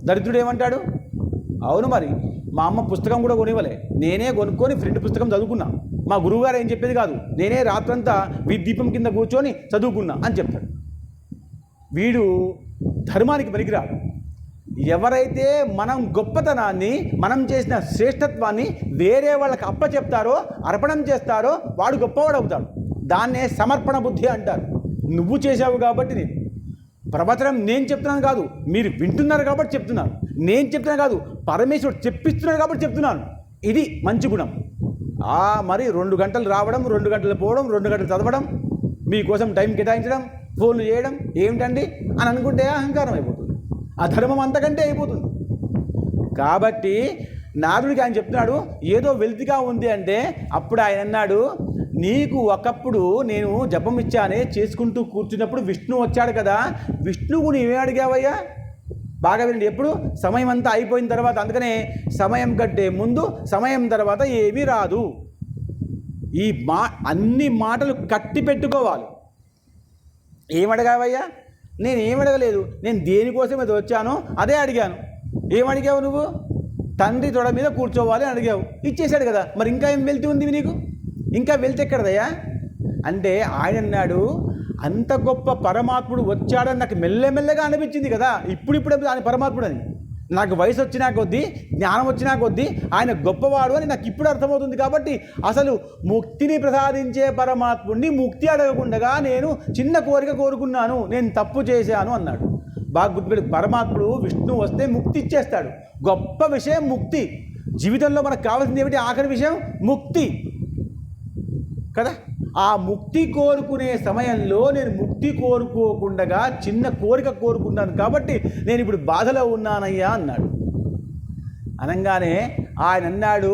దరిద్రుడు ఏమంటాడు? అవును మరి, మా అమ్మ పుస్తకం కూడా కొనివ్వలే, నేనే కొనుక్కొని ఫ్రెండ్ పుస్తకం చదువుకున్నా, మా గురువుగారు ఏం చెప్పేది కాదు, నేనే రాత్రంతా దీపం కింద కూర్చొని చదువుకున్నా అని చెప్తాడు. వీడు ధర్మానికి పనికిరాడు. ఎవరైతే మనం గొప్పతనాన్ని, మనం చేసిన శ్రేష్టత్వాన్ని వేరే వాళ్ళకి అప్పచెప్తారో, అర్పణం చేస్తారో వాడు గొప్పవాడు అవుతాడు. దాన్నే సమర్పణ బుద్ధి అంటారు. నువ్వు చేసావు కాబట్టి నేను ప్రవచనం నేను చెప్తున్నాను కాదు, మీరు వింటున్నారు కాబట్టి చెప్తున్నాను. నేను చెప్తున్నాను కాదు, పరమేశ్వరుడు చెప్పిస్తున్నాడు కాబట్టి చెప్తున్నాను. ఇది మంచి గుణం. మరి 2 గంటలు రావడం, 2 గంటలు పోవడం, 2 గంటలు చదవడం, మీకోసం టైం కేటాయించడం, ఫోన్లు చేయడం ఏమిటండి అని అనుకుంటే అహంకారం అయిపోతుంది. ఆ ధర్మం అంతకంటే అయిపోతుంది. కాబట్టి నారదుడికి ఆయన చెప్తున్నాడు, ఏదో వెల్తిగా ఉంది అంటే అప్పుడు ఆయన అన్నాడు, నీకు ఒకప్పుడు నేను జపం ఇచ్చానే చేసుకుంటూ కూర్చున్నప్పుడు విష్ణువు వచ్చాడు కదా, విష్ణువు నీవే అడిగావయ్యా? బాగా వినండి. ఎప్పుడు? సమయం అంతా అయిపోయిన తర్వాత. అందుకనే సమయం కంటే ముందు, సమయం తర్వాత ఏమీ రాదు. ఈ అన్ని మాటలు కట్టి పెట్టుకోవాలి. ఏమడగావయ్యా? నేను ఏమడగలేదు, నేను దేనికోసం అది వచ్చానో అదే అడిగాను. ఏమడిగావు నువ్వు? తండ్రి తొడ మీద కూర్చోవాలి అని అడిగావు, ఇచ్చేశాడు కదా, మరి ఇంకా ఏం వెళ్తూ ఉంది నీకు? ఇంకా వెళ్తే ఎక్కడదయ్యా అంటే ఆయన అన్నాడు, అంత గొప్ప పరమాత్ముడు వచ్చాడని నాకు మెల్లమెల్లగా అనిపించింది కదా, ఇప్పుడిప్పుడే ఆయన పరమాత్ముడు అని. నాకు వయసు వచ్చినా కొద్దీ, జ్ఞానం వచ్చినా కొద్దీ ఆయన గొప్పవాడు అని నాకు ఇప్పుడు అర్థమవుతుంది. కాబట్టి అసలు ముక్తిని ప్రసాదించే పరమాత్ముడిని ముక్తి అడగకుండా నేను చిన్న కోరిక కోరుకున్నాను, నేను తప్పు చేశాను అన్నాడు. బాగా గుర్తుపెట్టి, పరమాత్ముడు విష్ణువు వస్తే ముక్తి ఇచ్చేస్తాడు. గొప్ప విషయం ముక్తి. జీవితంలో మనకు కావాల్సింది ఏమిటి? ఆఖరి విషయం ముక్తి కదా. ఆ ముక్తి కోరుకునే సమయంలో నేను ముక్తి కోరుకోకుండా చిన్న కోరిక కోరుకున్నాను కాబట్టి నేను ఇప్పుడు బాధలో ఉన్నానయ్యా అన్నాడు. అనగానే ఆయన అన్నాడు,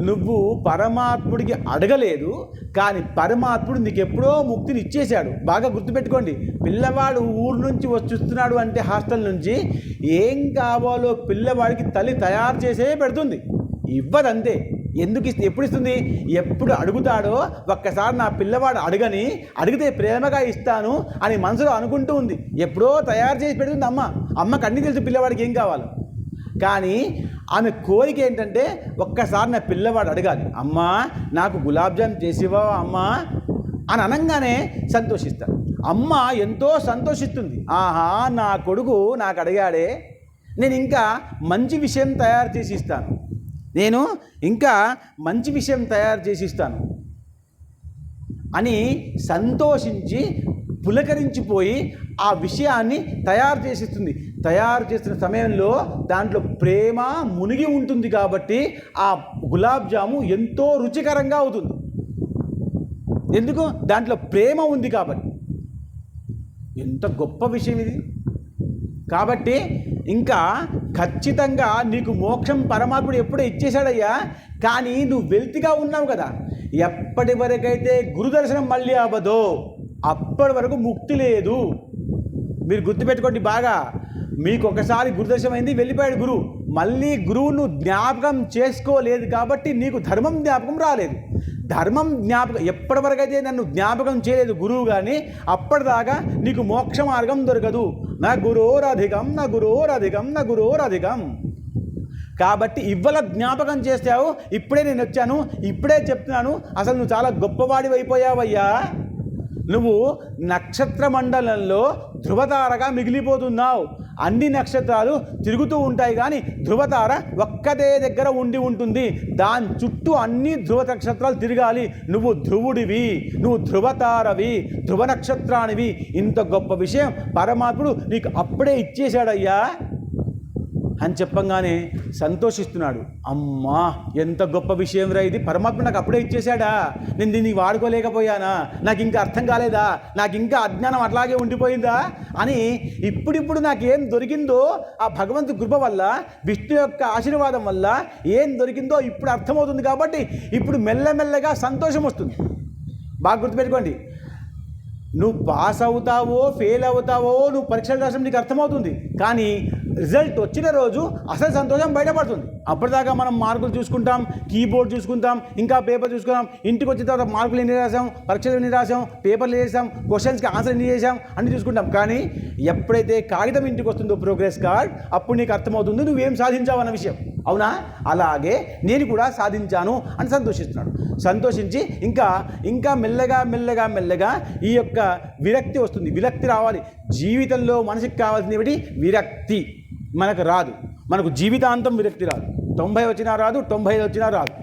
నువ్వు పరమాత్ముడికి అడగలేదు, కానీ పరమాత్ముడు నీకు ఎప్పుడో ముక్తిని ఇచ్చేశాడు. బాగా గుర్తుపెట్టుకోండి. పిల్లవాడు ఊరు నుంచి వస్తున్నాడు అంటే హాస్టల్ నుంచి ఏం కావాలో పిల్లవాడికి తల్లి తయారు చేసే పెడుతుంది, ఇవ్వదంతే. ఎందుకు ఎప్పుడు ఇస్తుంది? ఎప్పుడు అడుగుతాడో, ఒక్కసారి నా పిల్లవాడు అడిగితే ప్రేమగా ఇస్తాను అని మనసులో అనుకుంటూ ఉంది. ఎప్పుడో తయారు చేసి పెడుతుంది అమ్మకి అన్నీ తెలుసు పిల్లవాడికి ఏం కావాలో. కానీ ఆమె కోరిక ఏంటంటే, ఒక్కసారి నా పిల్లవాడు అడగాలి, అమ్మా నాకు గులాబ్ జామ్ చేసివా అమ్మా అని అనగానే సంతోషిస్తాడు. అమ్మ ఎంతో సంతోషిస్తుంది. ఆహా, నా కొడుకు నాకు అడిగాడే, నేను ఇంకా మంచి విషయం తయారు చేసి ఇస్తాను, నేను ఇంకా మంచి విషయం తయారు చేసి ఇస్తాను అని సంతోషించి పులకరించిపోయి ఆ విషయాన్ని తయారు చేసిస్తుంది. తయారు చేసిన సమయంలో దాంట్లో ప్రేమ మునిగి ఉంటుంది కాబట్టి ఆ గులాబ్ జాము ఎంతో రుచికరంగా అవుతుంది. ఎందుకు? దాంట్లో ప్రేమ ఉంది కాబట్టి. ఎంత గొప్ప విషయం ఇది. కాబట్టి ఇంకా ఖచ్చితంగా నీకు మోక్షం పరమాత్ముడు ఎప్పుడో ఇచ్చేశాడయ్యా. కానీ నువ్వు వెల్తిగా ఉన్నావు కదా, ఎప్పటి వరకైతే గురుదర్శనం మళ్ళీ అవ్వదో అప్పటి వరకు ముక్తి లేదు. మీరు గుర్తుపెట్టుకోండి బాగా. మీకు ఒకసారి గురుదర్శనం అయింది, వెళ్ళిపోయాడు గురువు. మళ్ళీ గురువును జ్ఞాపకం చేసుకోలేదు కాబట్టి నీకు ధర్మం జ్ఞాపకం రాలేదు. ధర్మం జ్ఞాపకం ఎప్పటి వరకైతే నన్ను జ్ఞాపకం చేయలేదు గురువు కానీ, అప్పటిదాకా నీకు మోక్ష మార్గం దొరకదు. నా గురోరధికం, నా గురోరధికం, నా గురోరధికం. కాబట్టి ఇవ్వల జ్ఞాపకం చేస్తావు. ఇప్పుడే నేను వచ్చాను, ఇప్పుడే చెప్తున్నాను, అసలు నువ్వు చాలా గొప్పవాడివి అయిపోయావయ్యా. నువ్వు నక్షత్ర మండలంలో ధృవతారగా మిగిలిపోతున్నావు. అన్ని నక్షత్రాలు తిరుగుతూ ఉంటాయి కానీ ధృవతార ఒక్కదే దగ్గర ఉండి ఉంటుంది. దాని చుట్టూ అన్ని ధృవ నక్షత్రాలు తిరగాలి. నువ్వు ధ్రువుడివి, నువ్వు ధృవతారవి, ధృవ నక్షత్రానివి. ఇంత గొప్ప విషయం పరమాత్ముడు నీకు అప్పుడే ఇచ్చేశాడయ్యా అని చెప్పంగానే సంతోషిస్తున్నాడు. అమ్మా ఎంత గొప్ప విషయం రా ఇది, పరమాత్మ నాకు అప్పుడే ఇచ్చేశాడా, నేను దీన్ని వాడుకోలేకపోయానా, నాకు ఇంకా అర్థం కాలేదా, నాకు ఇంకా అజ్ఞానం అట్లాగే ఉండిపోయిందా అని ఇప్పుడిప్పుడు నాకేం దొరికిందో ఆ భగవంతు కృప వల్ల, విష్ణు యొక్క ఆశీర్వాదం వల్ల ఏం దొరికిందో ఇప్పుడు అర్థమవుతుంది. కాబట్టి ఇప్పుడు మెల్లమెల్లగా సంతోషం వస్తుంది. బాగా గుర్తుపెట్టుకోండి. నువ్వు పాస్ అవుతావో ఫెయిల్ అవుతావో నువ్వు పరీక్షలు రాసిన నీకు అర్థమవుతుంది. కానీ రిజల్ట్ వచ్చిన రోజు అసలు సంతోషం బయటపడుతుంది. అప్పటిదాకా మనం మార్కులు చూసుకుంటాం, కీబోర్డ్ చూసుకుంటాం, ఇంకా పేపర్ చూసుకుంటాం. ఇంటికి వచ్చిన తర్వాత మార్కులు ఎన్ని రాసాం, పరీక్షలు ఎన్ని రాసాం, పేపర్లు చేసాం, క్వశ్చన్స్కి ఆన్సర్ ఎన్ని చేసాం అన్ని చూసుకుంటాం. కానీ ఎప్పుడైతే కాగితం ఇంటికి వస్తుందో ప్రోగ్రెస్ కార్డ్, అప్పుడు నీకు అర్థమవుతుంది నువ్వేం సాధించావు అన్న విషయం. అవునా? అలాగే నేను కూడా సాధించాను అని సంతోషిస్తున్నాడు. సంతోషించి ఇంకా మెల్లగా ఈ యొక్క విరక్తి వస్తుంది. విరక్తి రావాలి జీవితంలో. మనిషికి కావాల్సింది ఏమిటి? విరక్తి. మనకు రాదు. మనకు జీవితాంతం విరక్తి రాదు. 90 వచ్చినా రాదు, 95 వచ్చినా రాదు.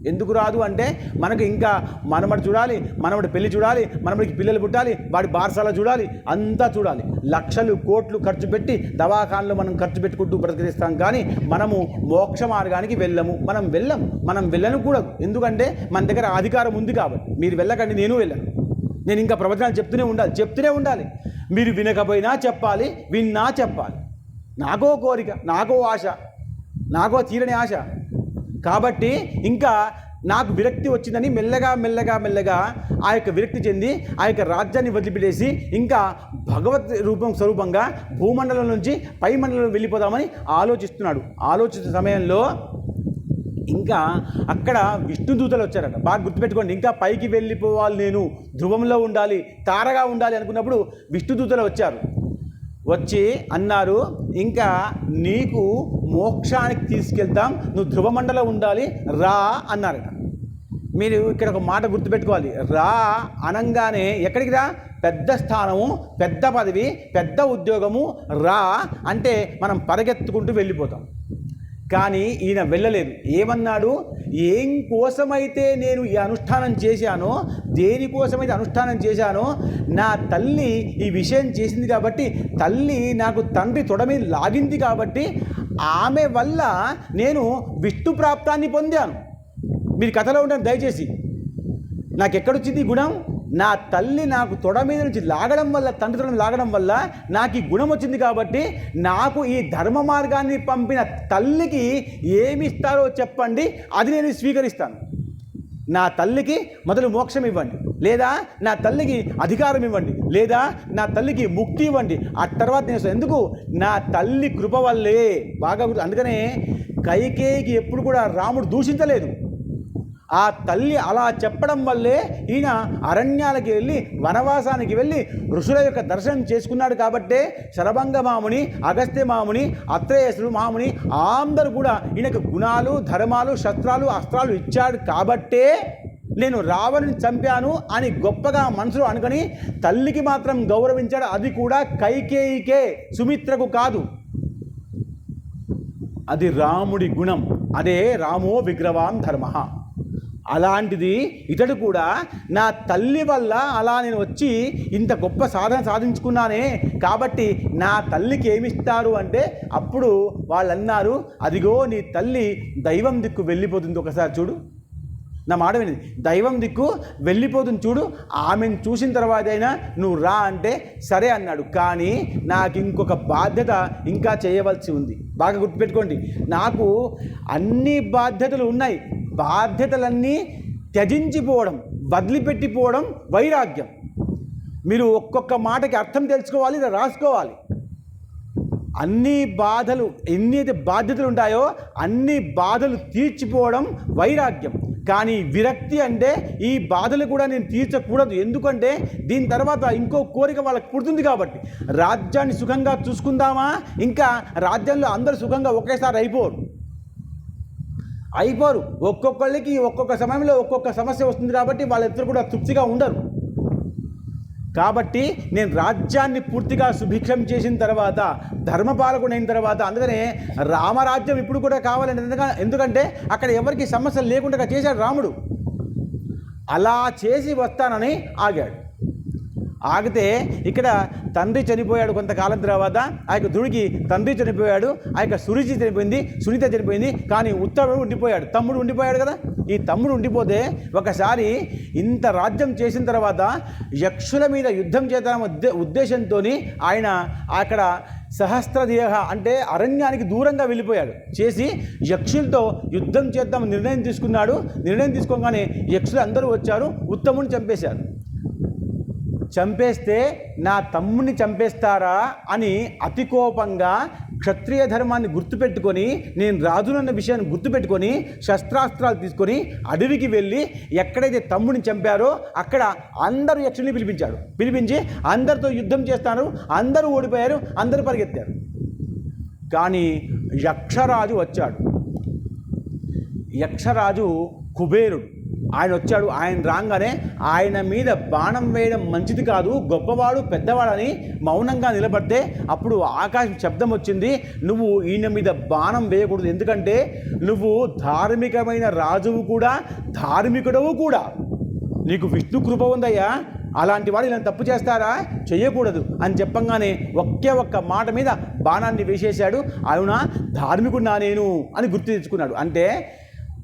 ఎందుకు రాదు అంటే మనకు ఇంకా మనమడి చూడాలి, మనమడి పెళ్లి చూడాలి, మనమడికి పిల్లలు పుట్టాలి, వాడి బారసాల చూడాలి, అంతా చూడాలి. లక్షలు కోట్లు ఖర్చు పెట్టి దవాఖానలో మనం ఖర్చు పెట్టుకుంటూ బ్రతికిస్తాం. కానీ మనము మోక్ష మార్గానికి మనం వెళ్ళను కూడా. ఎందుకంటే మన దగ్గర అధికారం ఉంది కాబట్టి. మీరు వెళ్ళకండి, నేను వెళ్ళను. నేను ఇంకా ప్రవచనాలు చెప్తూనే ఉండాలి. మీరు వినకపోయినా చెప్పాలి, విన్నా చెప్పాలి. నాకో కోరిక, నాకో ఆశ, నాకో తీరని ఆశ. కాబట్టి ఇంకా నాకు విరక్తి వచ్చిందని మెల్లగా ఆ యొక్క విరక్తి చెంది ఆ యొక్క రాజ్యాన్ని వదిలిపెట్టేసి ఇంకా భగవత్ స్వరూపంగా భూమండలం నుంచి పై మండలం వెళ్ళిపోదామని ఆలోచిస్తున్నాడు. ఆలోచించిన సమయంలో ఇంకా అక్కడ విష్ణుదూతలు వచ్చారట. బాగా గుర్తుపెట్టుకోండి. ఇంకా పైకి వెళ్ళిపోవాలి, నేను ధ్రువంలో ఉండాలి, తారగా ఉండాలి అనుకున్నప్పుడు విష్ణుదూతలు వచ్చి అన్నారు, ఇంకా నీకు మోక్షానికి తీసుకెళ్తాం, నువ్వు ధ్రువమండలం ఉండాలి, రా అన్నారట. మీరు ఇక్కడ ఒక మాట గుర్తుపెట్టుకోవాలి. రా అనంగానే ఎక్కడికి రా? పెద్ద స్థానము, పెద్ద పదవి, పెద్ద ఉద్యోగము. రా అంటే మనం పరిగెత్తుకుంటూ వెళ్ళిపోతాం. కానీ ఈయన వెళ్ళలేదు. ఏమన్నాడు? ఏం కోసమైతే నేను ఈ అనుష్ఠానం చేశానో, దేనికోసమైతే అనుష్ఠానం చేశానో, నా తల్లి ఈ విషయం చేసింది కాబట్టి, తల్లి నాకు తండ్రి తొడ మీద లాగింది కాబట్టి, ఆమె వల్ల నేను విష్ణు ప్రాప్తాన్ని పొందాను. మీరు కథలో ఉంటాను దయచేసి. నాకు ఎక్కడొచ్చింది ఈ గుణం? నా తల్లి నాకు తొడ మీద నుంచి లాగడం వల్ల, తండ్రి తొడ మీద లాగడం వల్ల నాకు ఈ గుణం వచ్చింది కాబట్టి, నాకు ఈ ధర్మ మార్గాన్ని పంపిన తల్లికి ఏమి ఇస్తారో చెప్పండి, అది నేను స్వీకరిస్తాను. నా తల్లికి మొదలు మోక్షం ఇవ్వండి, లేదా నా తల్లికి అధికారం ఇవ్వండి, లేదా నా తల్లికి ముక్తి ఇవ్వండి. ఆ తర్వాత నేను ఎందుకు? నా తల్లి కృప వల్లే. బాగా అందుకనే కైకేయికి ఎప్పుడు కూడా రాముడు దూషించలేదు. ఆ తల్లి అలా చెప్పడం వల్లే ఈయన అరణ్యాలకి వెళ్ళి, వనవాసానికి వెళ్ళి ఋషుల యొక్క దర్శనం చేసుకున్నాడు. కాబట్టే శరభంగ మాముని, అగస్త్య మాముని, అత్రేయసుడు మాముని అందరూ కూడా ఈయనకు గుణాలు, ధర్మాలు, శస్త్రాలు, అస్త్రాలు ఇచ్చాడు. కాబట్టే నేను రావణుని చంపాను అని గొప్పగా మనసులో అనుకొని తల్లికి మాత్రం గౌరవించాడు. అది కూడా కైకేయికే, సుమిత్రకు కాదు. అది రాముడి గుణం. అదే రామో విగ్రవాం ధర్మ. అలాంటిది ఇతడు కూడా నా తల్లి వల్ల అలా నేను వచ్చి ఇంత గొప్ప సాధన సాధించుకున్నానే, కాబట్టి నా తల్లికి ఏమిస్తారు అంటే, అప్పుడు వాళ్ళు అన్నారు, అదిగో నీ తల్లి దైవం దిక్కు వెళ్ళిపోతుంది, ఒకసారి చూడు. నా మాట వినింది. దైవం దిక్కు వెళ్ళిపోతుంది చూడు, ఆమెను చూసిన తర్వాత అయినా నువ్వు రా అంటే సరే అన్నాడు. కానీ నాకు ఇంకొక బాధ్యత ఇంకా చేయవలసి ఉంది. బాగా గుర్తుపెట్టుకోండి. నాకు అన్ని బాధ్యతలు ఉన్నాయి. బాధ్యతలన్నీ త్యజించిపోవడం, వదిలిపెట్టిపోవడం వైరాగ్యం. మీరు ఒక్కొక్క మాటకి అర్థం తెలుసుకోవాలి, ఇలా రాసుకోవాలి. అన్ని బాధలు, ఎన్నైతే బాధ్యతలు ఉంటాయో అన్ని బాధలు తీర్చిపోవడం వైరాగ్యం. కానీ విరక్తి అంటే ఈ బాధలు కూడా నేను తీర్చకూడదు. ఎందుకంటే దీని తర్వాత ఇంకో కోరిక వాళ్ళకి పుడుతుంది కాబట్టి. రాజ్యాన్ని సుఖంగా చూసుకుందామా? ఇంకా రాజ్యంలో అందరూ సుఖంగా ఒకేసారి అయిపోరు. ఒక్కొక్కళ్ళకి ఒక్కొక్క సమయంలో ఒక్కొక్క సమస్య వస్తుంది కాబట్టి వాళ్ళిద్దరు కూడా తృప్తిగా ఉండరు. కాబట్టి నేను రాజ్యాన్ని పూర్తిగా సుభిక్షం చేసిన తర్వాత, ధర్మపాలకుడు అయిన తర్వాత, అందుకనే రామరాజ్యం ఇప్పుడు కూడా కావాలని, ఎందుకంటే అక్కడ ఎవరికి సమస్యలు లేకుండా చేశాడు రాముడు. అలా చేసి వస్తానని ఆగాడు. ఆగితే ఇక్కడ తండ్రి చనిపోయాడు. కొంతకాలం తర్వాత ఆ యొక్క ధ్రువుడికి తండ్రి చనిపోయాడు, ఆ యొక్క సురుచి చనిపోయింది, సునీత చనిపోయింది. కానీ ఉత్తరుడు ఉండిపోయాడు, తమ్ముడు ఉండిపోయాడు కదా. ఈ తమ్ముడు ఉండిపోతే ఒకసారి ఇంత రాజ్యం చేసిన తర్వాత యక్షుల మీద యుద్ధం చేద్దామనే ఉద్దేశంతో ఆయన అక్కడ సహస్రదేహ అంటే అరణ్యానికి దూరంగా వెళ్ళిపోయాడు. చేసి యక్షులతో యుద్ధం చేద్దామని నిర్ణయం తీసుకున్నాడు. నిర్ణయం తీసుకోగానే యక్షులు అందరూ వచ్చారు, ఉత్తముని చంపేశారు. చంపేస్తే నా తమ్ముడిని చంపేస్తారా అని అతి కోపంగా క్షత్రియ ధర్మాన్ని గుర్తుపెట్టుకొని, నేను రాజునన్న విషయాన్ని గుర్తుపెట్టుకొని శస్త్రాస్త్రాలు తీసుకొని అడవికి వెళ్ళి ఎక్కడైతే తమ్ముడిని చంపారో అక్కడ అందరూ యక్షుల్ని పిలిపించి అందరితో యుద్ధం చేస్తారు. అందరూ ఓడిపోయారు, అందరూ పరిగెత్తారు. కానీ యక్షరాజు వచ్చాడు. యక్షరాజు కుబేరుడు ఆయన వచ్చాడు. ఆయన రాగానే ఆయన మీద బాణం వేయడం మంచిది కాదు, గొప్పవాడు పెద్దవాడని మౌనంగా నిలబడితే అప్పుడు ఆకాశం శబ్దం వచ్చింది, నువ్వు ఈయన మీద బాణం వేయకూడదు, ఎందుకంటే నువ్వు ధార్మికమైన రాజువు కూడా ధార్మికుడవు కూడా, నీకు విష్ణు కృప ఉందయ్యా, అలాంటి వాడు ఇలా తప్పు చేస్తారా, చేయకూడదు అని చెప్పంగానే ఒక్క మాట మీద బాణాన్ని వేసేశాడు. అవునా ధార్మికుడినా నేను అని గుర్తు తెచ్చుకున్నాడు. అంటే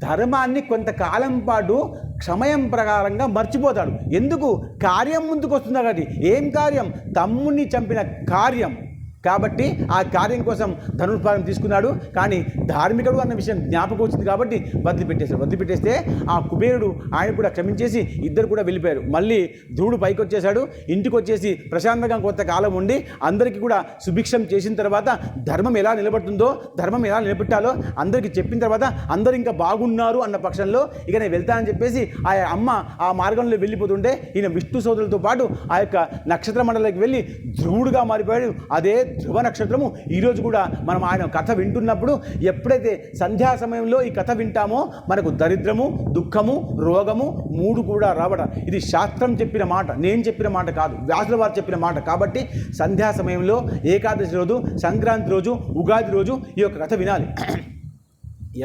ధర్మాన్ని కొంతకాలం పాటు సమయం ప్రకారంగా మర్చిపోతాడు. ఎందుకు? కార్యం ముందుకు వస్తుంది కాబట్టి. ఏం కార్యం? తమ్ముడిని చంపిన కార్యం. కాబట్టి ఆ కార్యం కోసం ధనుర్బాణం తీసుకున్నాడు. కానీ ధార్మికుడు అన్న విషయం జ్ఞాపకం వచ్చింది కాబట్టి వదిలిపెట్టేస్తే ఆ కుబేరుడు ఆయన కూడా క్షమించేసి ఇద్దరు కూడా వెళ్ళిపోయారు. మళ్ళీ ధ్రువుడు పైకి వచ్చేశాడు. ఇంటికి వచ్చేసి ప్రశాంతంగా కొంతకాలం ఉండి అందరికీ కూడా సుభిక్షం చేసిన తర్వాత ధర్మం ఎలా నిలబడుతుందో, ధర్మం ఎలా నిలబెట్టాలో అందరికీ చెప్పిన తర్వాత అందరూ ఇంకా బాగున్నారు అన్న పక్షంలో ఇక నేను వెళ్తానని చెప్పేసి ఆ అమ్మ ఆ మార్గంలో వెళ్ళిపోతుంటే ఈయన విష్ణు సోదరులతో పాటు ఆ యొక్క నక్షత్ర మండలికి వెళ్ళి ధ్రువుడుగా మారిపోయాడు. అదే ధ్రువ నక్షత్రము. ఈరోజు కూడా మనం ఆయన కథ వింటున్నప్పుడు ఎప్పుడైతే సంధ్యా సమయంలో ఈ కథ వింటామో మనకు దరిద్రము, దుఃఖము, రోగము మూడు కూడా రావడం. ఇది శాస్త్రం చెప్పిన మాట, నేను చెప్పిన మాట కాదు, వ్యాసుల వారు చెప్పిన మాట. కాబట్టి సంధ్యా సమయంలో ఏకాదశి రోజు, సంక్రాంతి రోజు, ఉగాది రోజు ఈ యొక్క కథ వినాలి.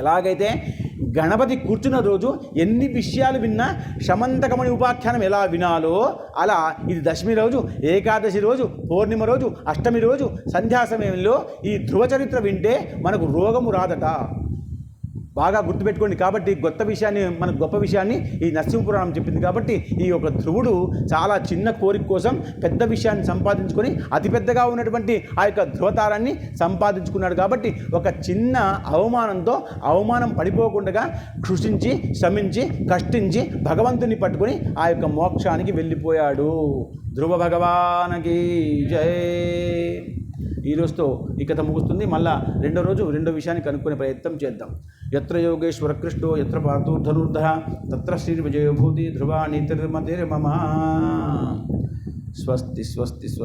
ఎలాగైతే గణపతి కూర్చున్న రోజు ఎన్ని విషయాలు విన్నా శమంతకమణి ఉపాఖ్యానం ఎలా వినాలో అలా ఇది దశమి రోజు, ఏకాదశి రోజు, పౌర్ణిమ రోజు, అష్టమి రోజు సంధ్యా సమయంలో ఈ ధ్రువ చరిత్ర వింటే మనకు రోగము రాదట. బాగా గుర్తుపెట్టుకోండి. కాబట్టి గొప్ప విషయాన్ని ఈ నరసింహపురాణం చెప్పింది. కాబట్టి ఈ యొక్క ధ్రువుడు చాలా చిన్న కోరిక కోసం పెద్ద విషయాన్ని సంపాదించుకొని అతిపెద్దగా ఉన్నటువంటి ఆ యొక్క ధ్రువతారాన్ని సంపాదించుకున్నాడు. కాబట్టి ఒక చిన్న అవమానం పడిపోకుండా కృషించి, శ్రమించి, కష్టించి భగవంతుని పట్టుకొని ఆ యొక్క మోక్షానికి వెళ్ళిపోయాడు. ధ్రువ భగవానికి జై. ఈ రోజుతో ఈ కథ ముగుస్తుంది. మళ్ళా రెండో విషయాన్ని కనుక్కునే ప్రయత్నం చేద్దాం. ఎత్ర యోగేశ్వర కృష్ణో ఎత్ర పార్థో ధనుర్ధర తత్ర శ్రీ విజయోభూతి ధ్రువ నీతిర్మతిర్మమ. స్వస్తి స్వస్తి స్వస్తి.